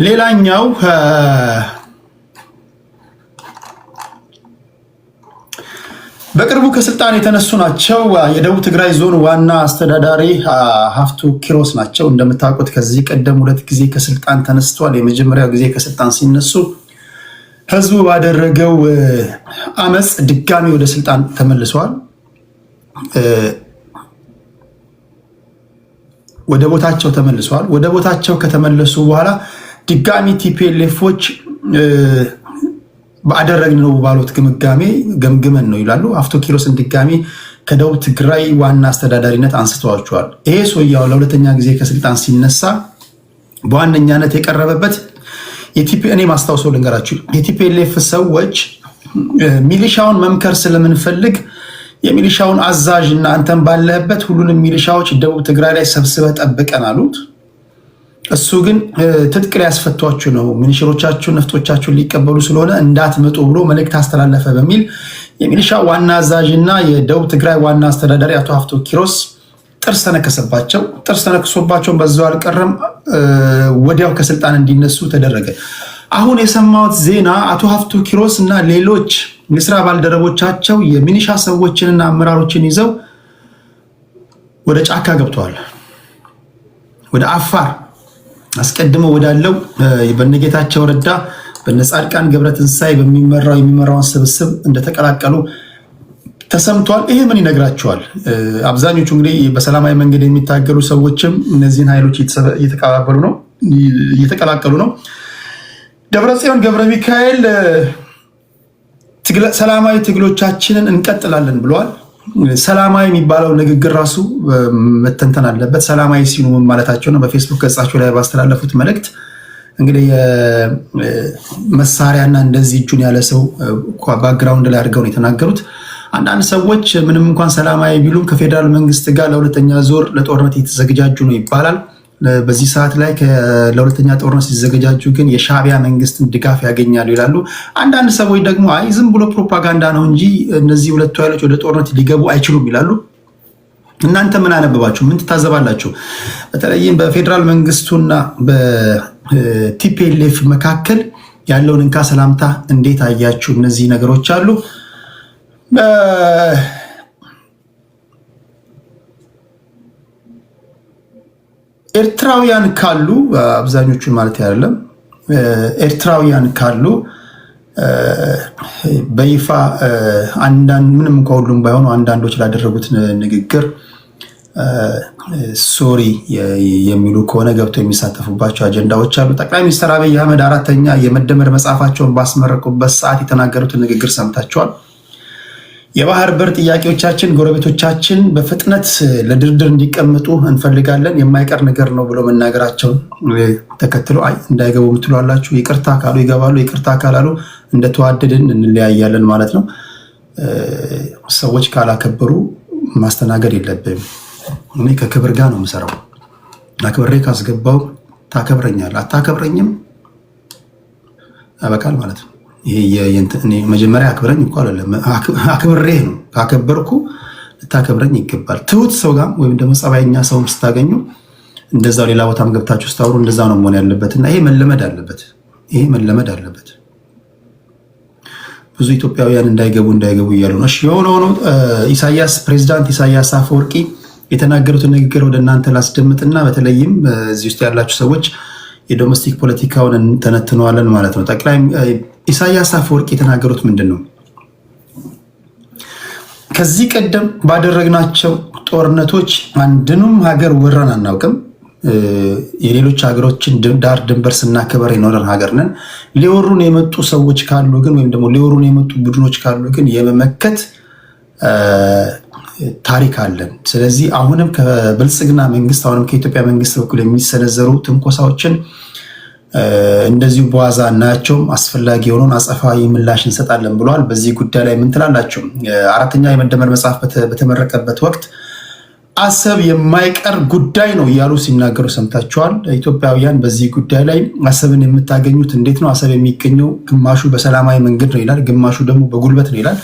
ሌላኛው በቅርቡ ከስልጣን የተነሱ ናቸው። የደቡብ ትግራይ ዞን ዋና አስተዳዳሪ ሀፍቱ ኪሮስ ናቸው። እንደምታውቁት ከዚህ ቀደም 2 ጊዜ ከስልጣን ተነስተዋል። የመጀመሪያው ጊዜ ከስልጣን ሲነሱ ህዝቡ ባደረገው አመፅ ድጋሚ ወደ ስልጣን ተመልሰዋል። ወደ ቦታቸው ተመልሰዋል። ወደ ቦታቸው ከተመለሱ በኋላ ድጋሚ ቲፒኤልኤፎች ባደረግነው ባሉት ግምጋሜ ገምግመን ነው ይላሉ። ሀፍቱ ኪሮስን ድጋሚ ከደቡብ ትግራይ ዋና አስተዳዳሪነት አንስተዋቸዋል። ይሄ ሰውዬው ለሁለተኛ ጊዜ ከስልጣን ሲነሳ በዋነኛነት የቀረበበት እኔ ማስታወሰው ልንገራችሁ። የቲፒኤልኤፍ ሰዎች ሚሊሻውን መምከር ስለምንፈልግ የሚሊሻውን አዛዥ እና አንተን ባለህበት ሁሉንም ሚሊሻዎች ደቡብ ትግራይ ላይ ሰብስበ ጠብቀን አሉት። እሱ ግን ትጥቅ ሊያስፈቷችሁ ነው፣ ሚኒሽሮቻችሁን ነፍጦቻችሁን ሊቀበሉ ስለሆነ እንዳትመጡ ብሎ መልእክት አስተላለፈ በሚል የሚሊሻ ዋና አዛዥና የደቡብ ትግራይ ዋና አስተዳዳሪ አቶ ሀፍቱ ኪሮስ ጥርስ ተነከሰባቸው። ጥርስ ተነክሶባቸውን በዛው አልቀረም፣ ወዲያው ከስልጣን እንዲነሱ ተደረገ። አሁን የሰማሁት ዜና አቶ ሀፍቱ ኪሮስ እና ሌሎች የስራ ባልደረቦቻቸው የሚሊሻ ሰዎችንና አመራሮችን ይዘው ወደ ጫካ ገብተዋል። ወደ አፋር አስቀድሞ ወዳለው በነጌታቸው ረዳ በነጻድቃን ገብረትንሳኤ የሚመራውን ስብስብ እንደተቀላቀሉ ተሰምቷል። ይሄ ምን ይነግራቸዋል? አብዛኞቹ እንግዲህ በሰላማዊ መንገድ የሚታገሉ ሰዎችም እነዚህን ኃይሎች እየተቀላቀሉ ነው። ደብረጽዮን ገብረ ሚካኤል ሰላማዊ ትግሎቻችንን እንቀጥላለን ብለዋል። ሰላማዊ የሚባለው ንግግር ራሱ መተንተን አለበት። ሰላማዊ ሲሉ ምን ማለታቸው ነው? በፌስቡክ ገጻቸው ላይ ባስተላለፉት መልእክት እንግዲህ መሳሪያና እንደዚህ እጁን ያለ ሰው ባክግራውንድ ላይ አድርገው ነው የተናገሩት። አንዳንድ ሰዎች ምንም እንኳን ሰላማዊ ቢሉም ከፌዴራል መንግስት ጋር ለሁለተኛ ዞር ለጦርነት እየተዘገጃጁ ነው ይባላል። በዚህ ሰዓት ላይ ለሁለተኛ ጦርነት ሲዘገጃጁ ግን የሻዕቢያ መንግስትን ድጋፍ ያገኛሉ ይላሉ። አንዳንድ ሰዎች ደግሞ አይ ዝም ብሎ ፕሮፓጋንዳ ነው እንጂ እነዚህ ሁለቱ ኃይሎች ወደ ጦርነት ሊገቡ አይችሉም ይላሉ። እናንተ ምን አነበባችሁ? ምን ትታዘባላችሁ? በተለይም በፌዴራል መንግስቱና በቲፒኤልኤፍ መካከል ያለውን እንካ ሰላምታ እንዴት አያችሁ? እነዚህ ነገሮች አሉ። ኤርትራውያን ካሉ አብዛኞቹን ማለት አይደለም፣ ኤርትራውያን ካሉ በይፋ አንዳንድ ምንም እንኳ ሁሉም ባይሆኑ አንዳንዶች ላደረጉት ንግግር ሶሪ የሚሉ ከሆነ ገብተው የሚሳተፉባቸው አጀንዳዎች አሉ። ጠቅላይ ሚኒስትር አብይ አህመድ 4ኛ የመደመር መጽሐፋቸውን ባስመረቁበት ሰዓት የተናገሩትን ንግግር ሰምታችኋል። የባህር በር ጥያቄዎቻችን ጎረቤቶቻችን በፍጥነት ለድርድር እንዲቀመጡ እንፈልጋለን፣ የማይቀር ነገር ነው ብሎ መናገራቸውን ተከትሎ አይ እንዳይገቡ ምትሉ አላችሁ። ይቅርታ ካሉ ይገባሉ፣ ይቅርታ ካላሉ እንደተዋደድን እንለያያለን ማለት ነው። ሰዎች ካላከበሩ ማስተናገድ የለብንም። እኔ ከክብር ጋር ነው የምሰራው። አክብሬ ካስገባው ታከብረኛል፣ አታከብረኝም ያበቃል ማለት ነው። መጀመሪያ አክብረኝ እኮ አይደለም አክብሬ ነው። ካከበርኩ ልታከብረኝ ይገባል። ትሁት ሰው ጋር ወይም ደግሞ ጸባይኛ ሰውም ስታገኙ እንደዛው ሌላ ቦታም ገብታችሁ ስታወሩ እንደዛ ነው መሆን ያለበት እና ይሄ መለመድ አለበት። ይሄ መለመድ አለበት። ብዙ ኢትዮጵያውያን እንዳይገቡ እያሉ ነው። እሺ የሆነ ኢሳያስ ፕሬዚዳንት ኢሳያስ አፈወርቂ የተናገሩትን ንግግር ወደ እናንተ ላስደምጥና በተለይም እዚህ ውስጥ ያላችሁ ሰዎች የዶሜስቲክ ፖለቲካውን እንተነትነዋለን ማለት ነው። ጠቅላይ ኢሳያስ አፈወርቂ የተናገሩት ምንድን ነው? ከዚህ ቀደም ባደረግናቸው ጦርነቶች አንድንም ሀገር ወረን አናውቅም። የሌሎች ሀገሮችን ዳር ድንበር ስናከበር የኖረን ሀገር ነን። ሊወሩን የመጡ ሰዎች ካሉ ግን ወይም ደግሞ ሊወሩን የመጡ ቡድኖች ካሉ ግን የመመከት ታሪክ አለን። ስለዚህ አሁንም ከብልጽግና መንግስት አሁንም ከኢትዮጵያ መንግስት በኩል የሚሰነዘሩ ትንኮሳዎችን እንደዚሁ በዋዛ እናያቸውም፣ አስፈላጊ የሆነውን አጸፋዊ ምላሽ እንሰጣለን ብለዋል። በዚህ ጉዳይ ላይ ምን ትላላችሁ? 4ኛ የመደመር መጽሐፍ በተመረቀበት ወቅት አሰብ የማይቀር ጉዳይ ነው እያሉ ሲናገሩ ሰምታችኋል። ኢትዮጵያውያን በዚህ ጉዳይ ላይ አሰብን የምታገኙት እንዴት ነው? አሰብ የሚገኘው ግማሹ በሰላማዊ መንገድ ነው ይላል፣ ግማሹ ደግሞ በጉልበት ነው ይላል።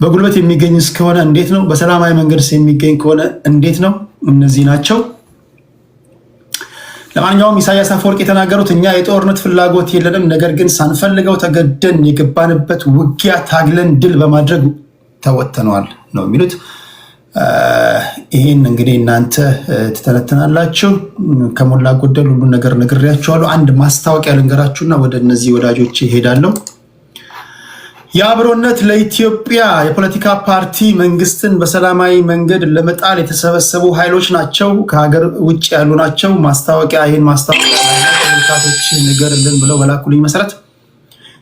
በጉልበት የሚገኝ እስከሆነ እንዴት ነው? በሰላማዊ መንገድ የሚገኝ ከሆነ እንዴት ነው? እነዚህ ናቸው። ለማንኛውም ኢሳያስ አፈወርቂ የተናገሩት እኛ የጦርነት ፍላጎት የለንም፣ ነገር ግን ሳንፈልገው ተገደን የገባንበት ውጊያ ታግለን ድል በማድረግ ተወጥተነዋል ነው የሚሉት። ይህን እንግዲህ እናንተ ትተነትናላችሁ። ከሞላ ጎደል ሁሉን ነገር ነግሬያችኋለሁ። አንድ ማስታወቂያ ልንገራችሁና ወደ እነዚህ ወዳጆች ይሄዳለሁ። የአብሮነት ለኢትዮጵያ የፖለቲካ ፓርቲ መንግስትን በሰላማዊ መንገድ ለመጣል የተሰበሰቡ ኃይሎች ናቸው፣ ከሀገር ውጭ ያሉ ናቸው። ይህን ማስታወቂያ ተመልካቾች ንገርልን ብለው በላኩልኝ መሰረት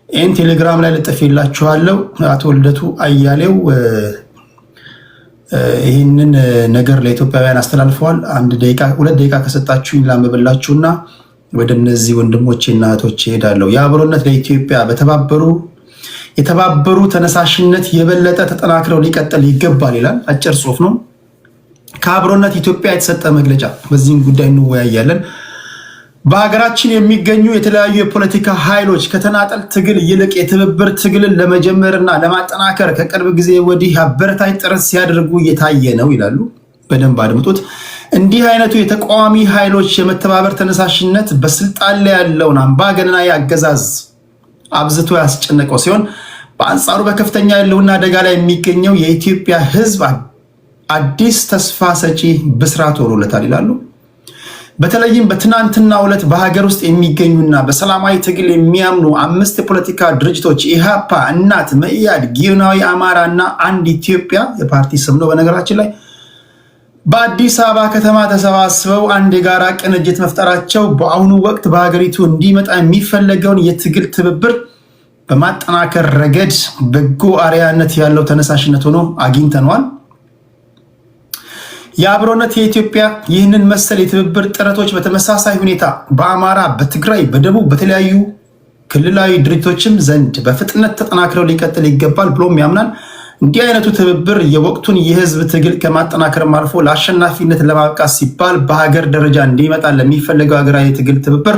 ይህን ቴሌግራም ላይ ልጥፌላችኋለሁ። አቶ ልደቱ አያሌው ይህንን ነገር ለኢትዮጵያውያን አስተላልፈዋል። 2 ደቂቃ ከሰጣችሁኝ ላንብብላችሁና ወደ እነዚህ ወንድሞቼና እህቶቼ እሄዳለሁ። የአብሮነት ለኢትዮጵያ የተባበሩ ተነሳሽነት የበለጠ ተጠናክረው ሊቀጥል ይገባል ይላል። አጭር ጽሁፍ ነው። ከአብሮነት ኢትዮጵያ የተሰጠ መግለጫ። በዚህም ጉዳይ እንወያያለን። በሀገራችን የሚገኙ የተለያዩ የፖለቲካ ኃይሎች ከተናጠል ትግል ይልቅ የትብብር ትግልን ለመጀመርና ለማጠናከር ከቅርብ ጊዜ ወዲህ አበረታች ጥረት ሲያደርጉ እየታየ ነው ይላሉ። በደንብ አድምጡት። እንዲህ አይነቱ የተቃዋሚ ኃይሎች የመተባበር ተነሳሽነት በስልጣን ላይ ያለውን አምባገነናዊ አገዛዝ አብዝቶ ያስጨነቀው ሲሆን በአንጻሩ በከፍተኛ የህልውና አደጋ ላይ የሚገኘው የኢትዮጵያ ህዝብ አዲስ ተስፋ ሰጪ ብስራት ሆኖለታል ይላሉ። በተለይም በትናንትናው ዕለት በሀገር ውስጥ የሚገኙና በሰላማዊ ትግል የሚያምኑ 5 የፖለቲካ ድርጅቶች ኢሃፓ፣ እናት፣ መኢአድ፣ ጊዮናዊ አማራ እና አንድ ኢትዮጵያ የፓርቲ ስም ነው በነገራችን ላይ በአዲስ አበባ ከተማ ተሰባስበው አንድ የጋራ ቅንጅት መፍጠራቸው በአሁኑ ወቅት በሀገሪቱ እንዲመጣ የሚፈለገውን የትግል ትብብር በማጠናከር ረገድ በጎ አርአያነት ያለው ተነሳሽነት ሆኖ አግኝተነዋል። የአብሮነት የኢትዮጵያ ይህንን መሰል የትብብር ጥረቶች በተመሳሳይ ሁኔታ በአማራ፣ በትግራይ፣ በደቡብ በተለያዩ ክልላዊ ድርጅቶችም ዘንድ በፍጥነት ተጠናክረው ሊቀጥል ይገባል ብሎም ያምናል። እንዲህ አይነቱ ትብብር የወቅቱን የህዝብ ትግል ከማጠናከርም አልፎ ለአሸናፊነት ለማብቃት ሲባል በሀገር ደረጃ እንዲመጣ ለሚፈለገው ሀገራዊ የትግል ትብብር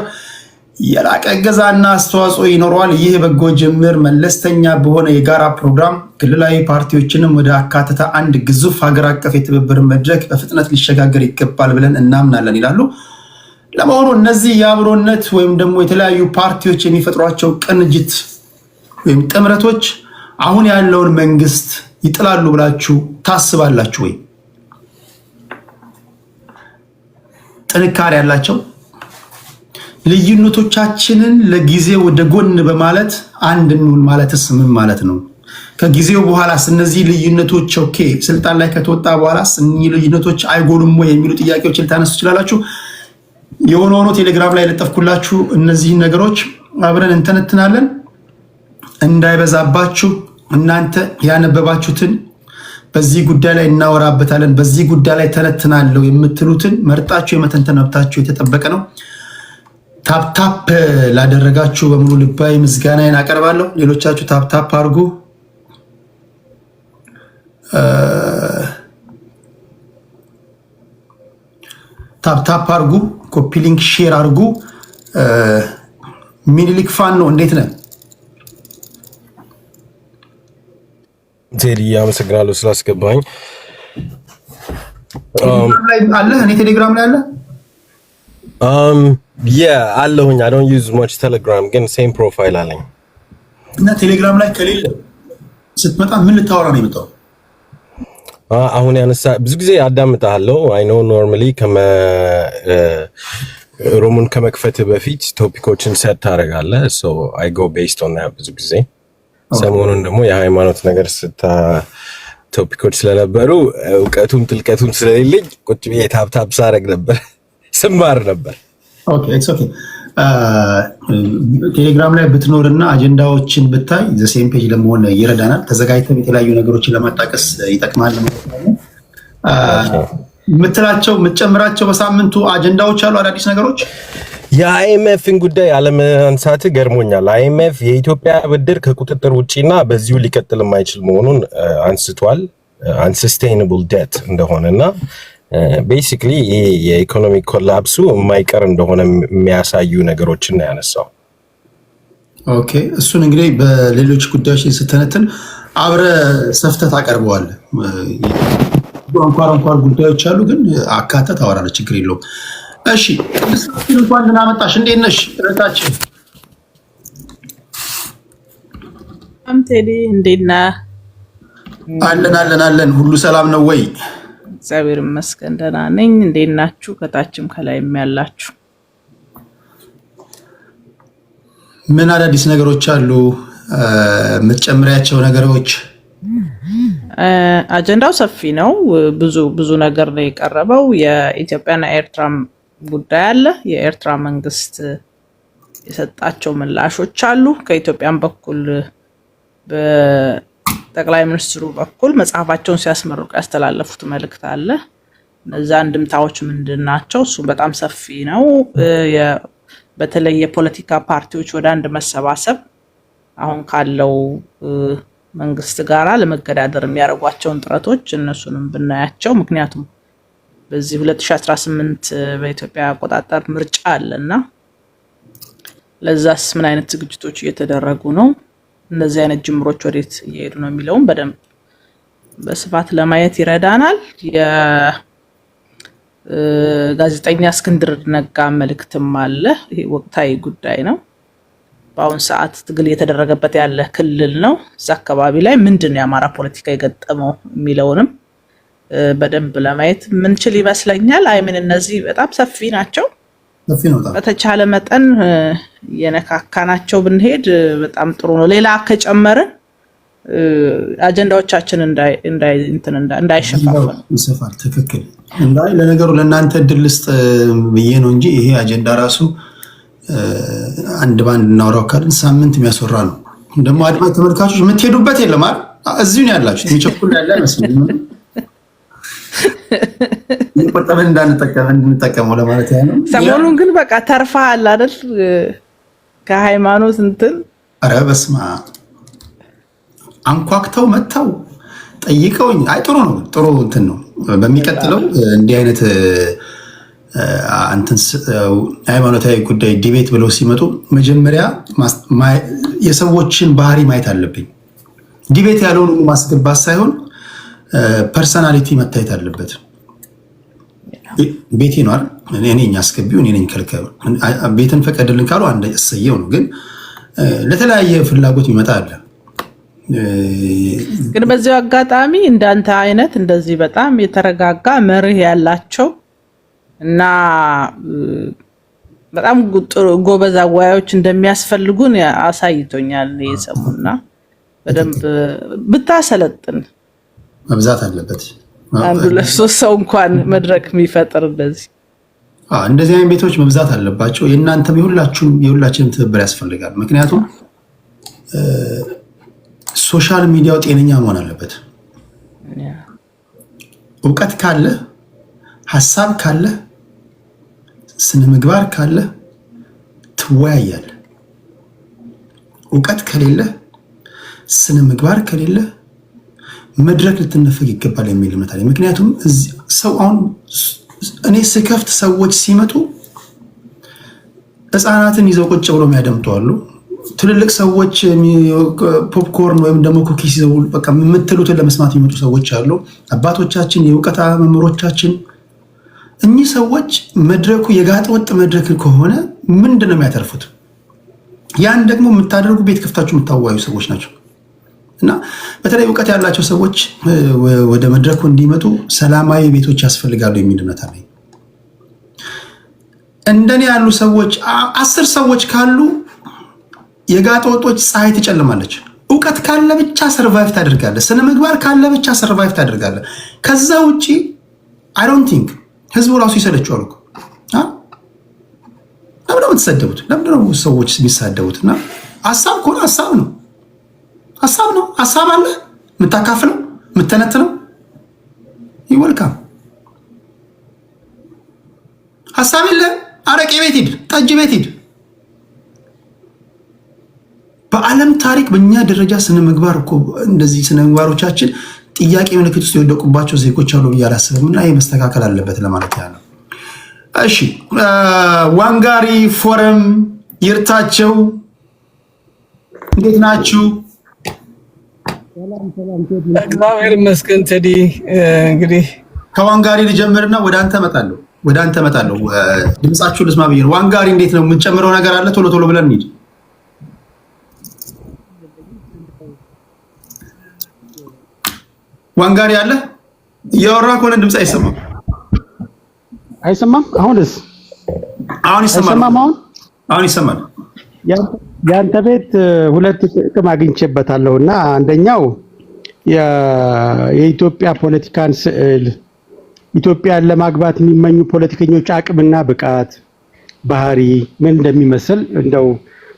የላቀ እገዛና አስተዋጽኦ ይኖረዋል። ይህ በጎ ጅምር መለስተኛ በሆነ የጋራ ፕሮግራም ክልላዊ ፓርቲዎችንም ወደ አካተተ አንድ ግዙፍ ሀገር አቀፍ የትብብር መድረክ በፍጥነት ሊሸጋገር ይገባል ብለን እናምናለን ይላሉ። ለመሆኑ እነዚህ የአብሮነት ወይም ደግሞ የተለያዩ ፓርቲዎች የሚፈጥሯቸው ቅንጅት ወይም ጥምረቶች አሁን ያለውን መንግስት ይጥላሉ ብላችሁ ታስባላችሁ ወይ? ጥንካሬ ያላቸው ልዩነቶቻችንን ለጊዜው ወደ ጎን በማለት አንድ እንሁን ማለትስ ምን ማለት ነው? ከጊዜው በኋላስ እነዚህ ልዩነቶች ኦኬ ስልጣን ላይ ከተወጣ በኋላስ እነዚህ ልዩነቶች አይጎሉም ወይ የሚሉ ጥያቄዎችን ልታነሱ ትችላላችሁ። የሆነ ሆኖ ቴሌግራም ላይ ለጠፍኩላችሁ እነዚህን ነገሮች አብረን እንተነትናለን። እንዳይበዛባችሁ እናንተ ያነበባችሁትን በዚህ ጉዳይ ላይ እናወራበታለን፣ በዚህ ጉዳይ ላይ ተነትናለሁ የምትሉትን መርጣችሁ የመተንተን መብታችሁ የተጠበቀ ነው። ታፕታፕ ላደረጋችሁ በሙሉ ልባዊ ምስጋናዬን አቀርባለሁ። ሌሎቻችሁ ታፕታፕ አድርጉ፣ ታፕታፕ አድርጉ፣ ኮፒ ሊንክ ሼር አድርጉ። ሚኒሊክ ፋን ነው እንዴት ነህ? ቴዲ አመሰግናለሁ ስላስገባኝ። አለ እኔ ቴሌግራም ላይ አለ አለሁኝ። I don't use much Telegram ግን ሴም ፕሮፋይል አለኝ እና ቴሌግራም ላይ ከሌለ ስትመጣ ምን ልታወራ ነው የመጣው? አሁን ያነሳ ብዙ ጊዜ አዳምጣለሁ። I know normally ሮሙን ከመክፈት በፊት ቶፒኮችን ሴት ታደርጋለህ። so I go based on that ብዙ ጊዜ ሰሞኑን ደግሞ የሃይማኖት ነገር ቶፒኮች ስለነበሩ እውቀቱም ጥልቀቱም ስለሌለኝ ቁጭ ብዬ ታፕታፕ ሳረግ ነበር ስማር ነበር። ኦኬ ኢትስ ኦኬ። ቴሌግራም ላይ ብትኖርና አጀንዳዎችን ብታይ ዘ ሴም ፔጅ ለመሆን ይረዳናል። ተዘጋጅተን የተለያዩ ነገሮችን ለማጣቀስ ይጠቅማል ማለት ነው። የምትላቸው የምትጨምራቸው በሳምንቱ አጀንዳዎች አሉ አዳዲስ ነገሮች? የአይኤምኤፍን ጉዳይ አለማንሳት ገርሞኛል። አይኤምኤፍ የኢትዮጵያ ብድር ከቁጥጥር ውጪና በዚሁ ሊቀጥል የማይችል መሆኑን አንስቷል። አንሰስቴይነብል ዴት እንደሆነና ቤሲክሊ ይሄ የኢኮኖሚ ኮላፕሱ የማይቀር እንደሆነ የሚያሳዩ ነገሮችን ነው ያነሳው። ኦኬ እሱን እንግዲህ በሌሎች ጉዳዮች ስተነትን አብረ ሰፍተት አቀርበዋል። አንኳር ጉዳዮች አሉ ግን አካተት አወራለ ችግር የለውም። እሺ ቅድስት እንኳን ደህና መጣሽ። እንዴት ነሽ እህታችን? ቴዲ እንዴት ነህ? አለን ሁሉ ሰላም ነው ወይ? እግዚአብሔር ይመስገን ደህና ነኝ። እንዴት ናችሁ? ከታችም ከላይም ያላችሁ ምን አዳዲስ ነገሮች አሉ? የምትጨምሪያቸው ነገሮች? አጀንዳው ሰፊ ነው። ብዙ ነገር ነው የቀረበው። የኢትዮጵያና ኤርትራ ጉዳይ አለ። የኤርትራ መንግስት የሰጣቸው ምላሾች አሉ። ከኢትዮጵያም በኩል በጠቅላይ ሚኒስትሩ በኩል መጽሐፋቸውን ሲያስመርቁ ያስተላለፉት መልእክት አለ። እነዛ እንድምታዎች ምንድን ናቸው? እሱ በጣም ሰፊ ነው። በተለይ የፖለቲካ ፓርቲዎች ወደ አንድ መሰባሰብ አሁን ካለው መንግስት ጋራ ለመገዳደር የሚያደርጓቸውን ጥረቶች እነሱንም ብናያቸው፣ ምክንያቱም በዚህ 2018 በኢትዮጵያ አቆጣጠር ምርጫ አለና ለዛስ ምን አይነት ዝግጅቶች እየተደረጉ ነው? እነዚህ አይነት ጅምሮች ወዴት እየሄዱ ነው የሚለውን በደንብ በስፋት ለማየት ይረዳናል። የጋዜጠኛ እስክንድር ነጋ መልእክትም አለ። ይሄ ወቅታዊ ጉዳይ ነው። በአሁን ሰዓት ትግል እየተደረገበት ያለ ክልል ነው። እዛ አካባቢ ላይ ምንድን ነው የአማራ ፖለቲካ የገጠመው የሚለውንም በደንብ ለማየት ምንችል ይመስለኛል። አይምን እነዚህ በጣም ሰፊ ናቸው። በተቻለ መጠን የነካካናቸው ብንሄድ በጣም ጥሩ ነው። ሌላ ከጨመርን አጀንዳዎቻችን እንዳይሸፋፈን ይሰፋል። ትክክል እንዳይ ለነገሩ ለእናንተ እድል ልስጥ ብዬ ነው እንጂ ይሄ አጀንዳ ራሱ አንድ ባንድ እናወራው ካልን ሳምንት የሚያስወራ ነው። ደግሞ አድማጭ ተመልካቾች የምትሄዱበት የለም አይደል? እዚሁ ነው ያላችሁት። የሚቸኩል ያለ አይመስልም። ይቆጠበን እንድንጠቀመው ለማለት ያለው። ሰሞኑን ግን በቃ ተርፋሃል አይደል? ከሃይማኖት እንትን ኧረ በስመ አብ አንኳክተው መጥተው ጠይቀውኝ፣ አይ ጥሩ ነው፣ ጥሩ እንትን ነው። በሚቀጥለው እንዲህ አይነት ሃይማኖታዊ ጉዳይ ዲቤት ብለው ሲመጡ መጀመሪያ የሰዎችን ባህሪ ማየት አለብኝ። ዲቤት ያለውን ማስገባት ሳይሆን ፐርሰናሊቲ መታየት አለበት። ቤቴ ነው አይደል? እኔ ነኝ አስገቢው፣ እኔ ነኝ ከልከው። ቤትን ፈቀድልን ካሉ አንድ እሰየው ነው። ግን ለተለያየ ፍላጎት ይመጣ አለ። ግን በዚያው አጋጣሚ እንዳንተ አይነት እንደዚህ በጣም የተረጋጋ መርህ ያላቸው እና በጣም ጎበዝ አወያዮች እንደሚያስፈልጉን አሳይቶኛል። የሰሙና በደንብ ብታሰለጥን መብዛት አለበት። አንዱ ለሶስት ሰው እንኳን መድረክ የሚፈጥር እንደዚህ አይነት ቤቶች መብዛት አለባቸው። የእናንተም የሁላችንም ትብብር ያስፈልጋል። ምክንያቱም ሶሻል ሚዲያው ጤነኛ መሆን አለበት። እውቀት ካለ፣ ሀሳብ ካለ፣ ስነ ምግባር ካለ ትወያያለ። እውቀት ከሌለ፣ ስነ ምግባር ከሌለ መድረክ ልትነፈግ ይገባል የሚል እምነት አለኝ። ምክንያቱም ሰው አሁን እኔ ስከፍት ሰዎች ሲመጡ ህፃናትን ይዘው ቁጭ ብለው የሚያደምጡ አሉ። ትልልቅ ሰዎች ፖፕኮርን ወይም ደግሞ ኩኪስ ይዘው በቃ የምትሉትን ለመስማት የሚመጡ ሰዎች አሉ። አባቶቻችን፣ የእውቀት መምህሮቻችን። እኚህ ሰዎች መድረኩ የጋጥ ወጥ መድረክ ከሆነ ምንድን ነው የሚያተርፉት? ያን ደግሞ የምታደርጉ ቤት ከፍታችሁ የምታዋዩ ሰዎች ናቸው። እና በተለይ እውቀት ያላቸው ሰዎች ወደ መድረኩ እንዲመጡ ሰላማዊ ቤቶች ያስፈልጋሉ የሚል እምነት አለኝ። እንደኔ ያሉ ሰዎች 10 ሰዎች ካሉ የጋጥ ወጦች ፀሐይ ትጨልማለች። እውቀት ካለ ብቻ ሰርቫይቭ ታደርጋለህ። ስነ ምግባር ካለ ብቻ ሰርቫይቭ ታደርጋለህ። ከዛ ውጪ አይ ዶንት ቲንክ ህዝቡ ራሱ ይሰለችዋል እኮ። ለምን ነው የምትሰደቡት? ለምን ነው ሰዎች የሚሳደቡት? እና ሀሳብ ከሆነ ሀሳብ ነው፣ ሀሳብ ነው። ሀሳብ አለ የምታካፍለው የምተነትነው ይወልካም። ሀሳብ የለ አረቄ ቤት ሂድ፣ ጠጅ ቤት ሂድ። በዓለም ታሪክ በእኛ ደረጃ ስነ ምግባር እኮ እንደዚህ ስነ ምግባሮቻችን ጥያቄ ምልክት ውስጥ የወደቁባቸው ዜጎች አሉ ብዬ አላስብም። እና ይህ መስተካከል አለበት ለማለት ያለው። እሺ ዋንጋሪ ፎረም ይርታቸው እንዴት ናችሁ? እግዚአብሔር ይመስገን። ቴዲ እንግዲህ ከዋንጋሪ ልጀምርና ወደ አንተ እመጣለሁ። ድምጻችሁ ልስማ ብዬ ነው። ዋንጋሪ እንዴት ነው? የምትጨምረው ነገር አለ? ቶሎ ቶሎ ብለን እንሂድ። ዋንጋሪ አለ? እያወራ ከሆነ ድምፅ አይሰማም። አሁንስ? አሁን ይሰማል። አሁን ይሰማል። ያንተ ቤት ሁለት ጥቅም አግኝቼበታለሁ እና አንደኛው የኢትዮጵያ ፖለቲካን ስዕል፣ ኢትዮጵያን ለማግባት የሚመኙ ፖለቲከኞች አቅምና ብቃት ባህሪ ምን እንደሚመስል እንደው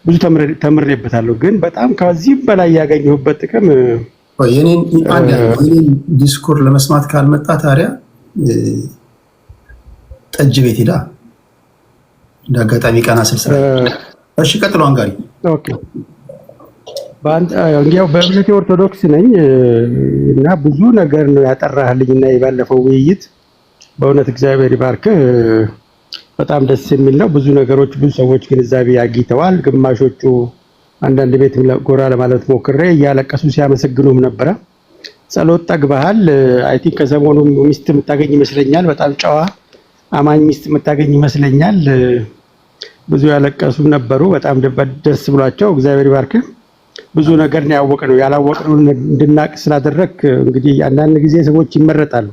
ብዙ ተምሬበታለሁ። ግን በጣም ከዚህ በላይ ያገኘሁበት ጥቅም የኔን ዲስኮር ለመስማት ካልመጣ ታዲያ ጠጅ ቤት ሄዳ እንደ አጋጣሚ ቀና ስልስላ። እሺ ቀጥሎ አንጋሪ። ኦኬ እንግዲያው በእምነቴ ኦርቶዶክስ ነኝ እና ብዙ ነገር ነው ያጠራህልኝና የባለፈው ውይይት በእውነት እግዚአብሔር ይባርክ። በጣም ደስ የሚል ነው። ብዙ ነገሮች ብዙ ሰዎች ግንዛቤ አግኝተዋል። ግማሾቹ አንዳንድ ቤት ጎራ ለማለት ሞክሬ እያለቀሱ ሲያመሰግኑም ነበረ። ጸሎት ጠግበሃል። አይ ቲንክ ከሰሞኑ ሚስት የምታገኝ ይመስለኛል። በጣም ጨዋ አማኝ ሚስት የምታገኝ ይመስለኛል። ብዙ ያለቀሱም ነበሩ። በጣም ደስ ብሏቸው እግዚአብሔር ይባርክ። ብዙ ነገር ነው ያወቅነው። ያላወቅነው እንድናቅ ስላደረክ እንግዲህ አንዳንድ ጊዜ ሰዎች ይመረጣሉ።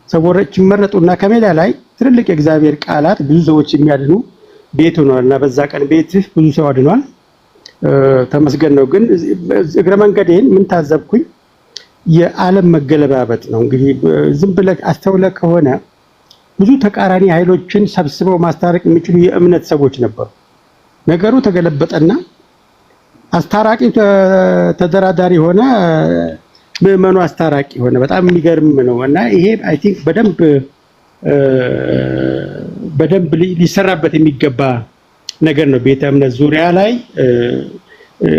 ሰዎች ይመረጡና ከሜዳ ላይ ትልልቅ የእግዚአብሔር ቃላት ብዙ ሰዎች የሚያድኑ ቤት ሆኗልና በዛ ቀን ቤትህ ብዙ ሰው አድኗል። ተመስገን ነው። ግን እግረ መንገዴን ምን ታዘብኩኝ? የዓለም መገለባበጥ ነው። እንግዲህ ዝም ብለህ አስተውለህ ከሆነ ብዙ ተቃራኒ ኃይሎችን ሰብስበው ማስታረቅ የሚችሉ የእምነት ሰዎች ነበሩ። ነገሩ ተገለበጠና አስታራቂ ተደራዳሪ ሆነ፣ ምዕመኑ አስታራቂ ሆነ። በጣም የሚገርም ነው እና ይሄ አይ ቲንክ በደንብ ሊሰራበት የሚገባ ነገር ነው። ቤተ እምነት ዙሪያ ላይ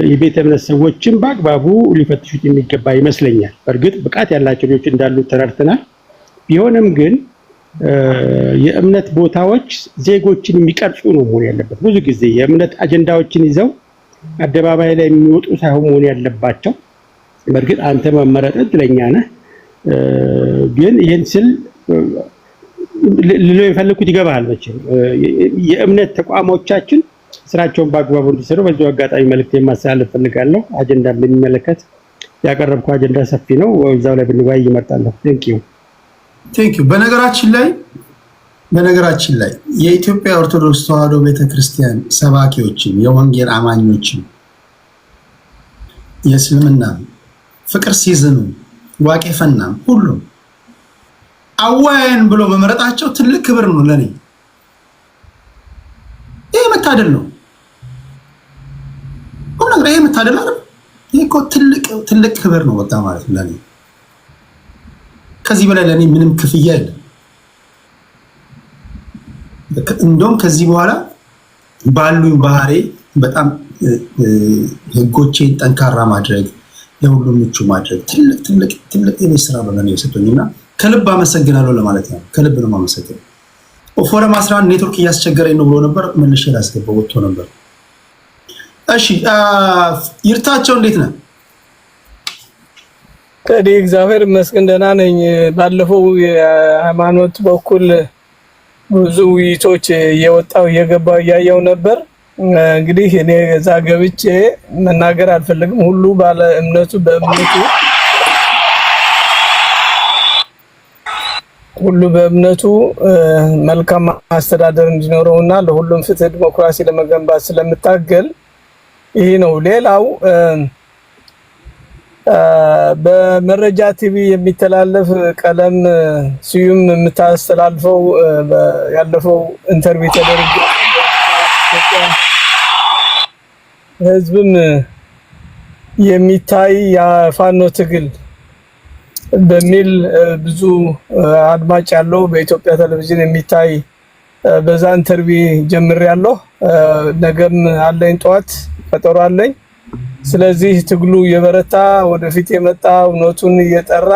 የቤተ እምነት ሰዎችን በአግባቡ ሊፈትሹት የሚገባ ይመስለኛል። በእርግጥ ብቃት ያላቸው ልጆች እንዳሉ ተረድተናል። ቢሆንም ግን የእምነት ቦታዎች ዜጎችን የሚቀርጹ ነው መሆን ያለበት። ብዙ ጊዜ የእምነት አጀንዳዎችን ይዘው አደባባይ ላይ የሚወጡ ሳይሆን መሆን ያለባቸው። በእርግጥ አንተ መመረጥ እድለኛ ነህ። ግን ይህን ስል ልለው የፈለኩት ይገባሃል መቼም የእምነት ተቋሞቻችን ስራቸውን በአግባቡ እንዲሰሩ በዚሁ አጋጣሚ መልእክት ማስተላለፍ ፈልጋለሁ። አጀንዳ በሚመለከት ያቀረብኩት አጀንዳ ሰፊ ነው። እዛው ላይ ብንወያይ ይመርጣለሁ። ቴንክ ዩ። በነገራችን ላይ የኢትዮጵያ ኦርቶዶክስ ተዋሕዶ ቤተክርስቲያን ሰባኪዎችን፣ የወንጌል አማኞችን፣ የእስልምና ፍቅር ሲዝኑ ዋቄፈና ሁሉም አዋያን ብሎ መመረጣቸው ትልቅ ክብር ነው ለኔ። ይሄ መታደል ነው። ይሄ መታደል አይደል? ይሄ እኮ ትልቅ ክብር ነው በቃ ማለት ለኔ። ከዚህ በላይ ለኔ ምንም ክፍያ የለም። እንደውም ከዚህ በኋላ ባሉኝ ባህሪ በጣም ህጎቼን ጠንካራ ማድረግ፣ ለሁሉም ምቹ ማድረግ ትልቅ የቤት ስራ በለኔ የሰጡኝና ከልብ አመሰግናለሁ ለማለት ነው። ከልብ ነው የማመሰግነው። ፎረም 11 ኔትወርክ እያስቸገረኝ ነው ብሎ ነበር። መልሼ ላስገባው ወጥቶ ነበር። እሺ ይርታቸው እንዴት ነህ? ከዚህ እግዚአብሔር ይመስገን ደህና ነኝ። ባለፈው የሃይማኖት በኩል ብዙ ውይይቶች እየወጣው እየገባው እያየው ነበር። እንግዲህ እኔ እዛ ገብቼ መናገር አልፈልግም። ሁሉ ባለ እምነቱ በእምነቱ መልካም አስተዳደር እንዲኖረውና ለሁሉም ፍትህ፣ ዲሞክራሲ ለመገንባት ስለምታገል ይሄ ነው። ሌላው በመረጃ ቲቪ የሚተላለፍ ቀለም ስዩም የምታስተላልፈው ያለፈው ኢንተርቪው ተደርጎ ህዝብም የሚታይ የፋኖ ትግል በሚል ብዙ አድማጭ ያለው በኢትዮጵያ ቴሌቪዥን የሚታይ በዛ ኢንተርቪው ጀምሬያለሁ። ነገም አለኝ፣ ጠዋት ቀጠሮ አለኝ። ስለዚህ ትግሉ የበረታ ወደፊት የመጣ እውነቱን እየጠራ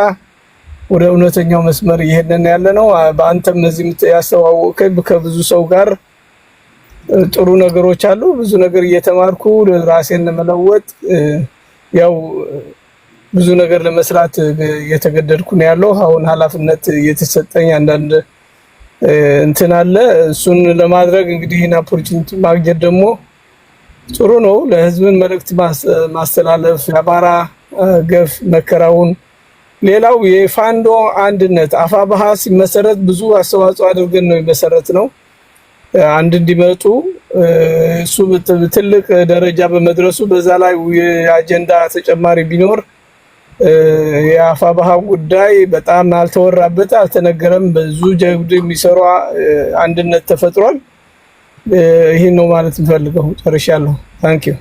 ወደ እውነተኛው መስመር እየሄድን ያለ ነው። በአንተም እዚህ ያስተዋወቀኝ ከብዙ ሰው ጋር ጥሩ ነገሮች አሉ። ብዙ ነገር እየተማርኩ ራሴን ለመለወጥ ያው ብዙ ነገር ለመስራት እየተገደድኩ ነው ያለው። አሁን ኃላፊነት እየተሰጠኝ አንዳንድ እንትን አለ። እሱን ለማድረግ እንግዲህ ኦፖርቹኒቲ ማግኘት ደግሞ ጥሩ ነው። ለህዝብን መልእክት ማስተላለፍ የአማራ ገፍ መከራውን፣ ሌላው የፋኖ አንድነት አፋብኃ ሲመሰረት ብዙ አስተዋጽኦ አድርገን ነው የመሰረት ነው አንድ እንዲመጡ እሱ ትልቅ ደረጃ በመድረሱ በዛ ላይ የአጀንዳ ተጨማሪ ቢኖር የአፋብኃ ጉዳይ በጣም አልተወራበት፣ አልተነገረም። ብዙ ጀብድ የሚሰሩ አንድነት ተፈጥሯል። ይሄን ነው ማለት ፈልገው ጨርሻለሁ። ታንኪዩ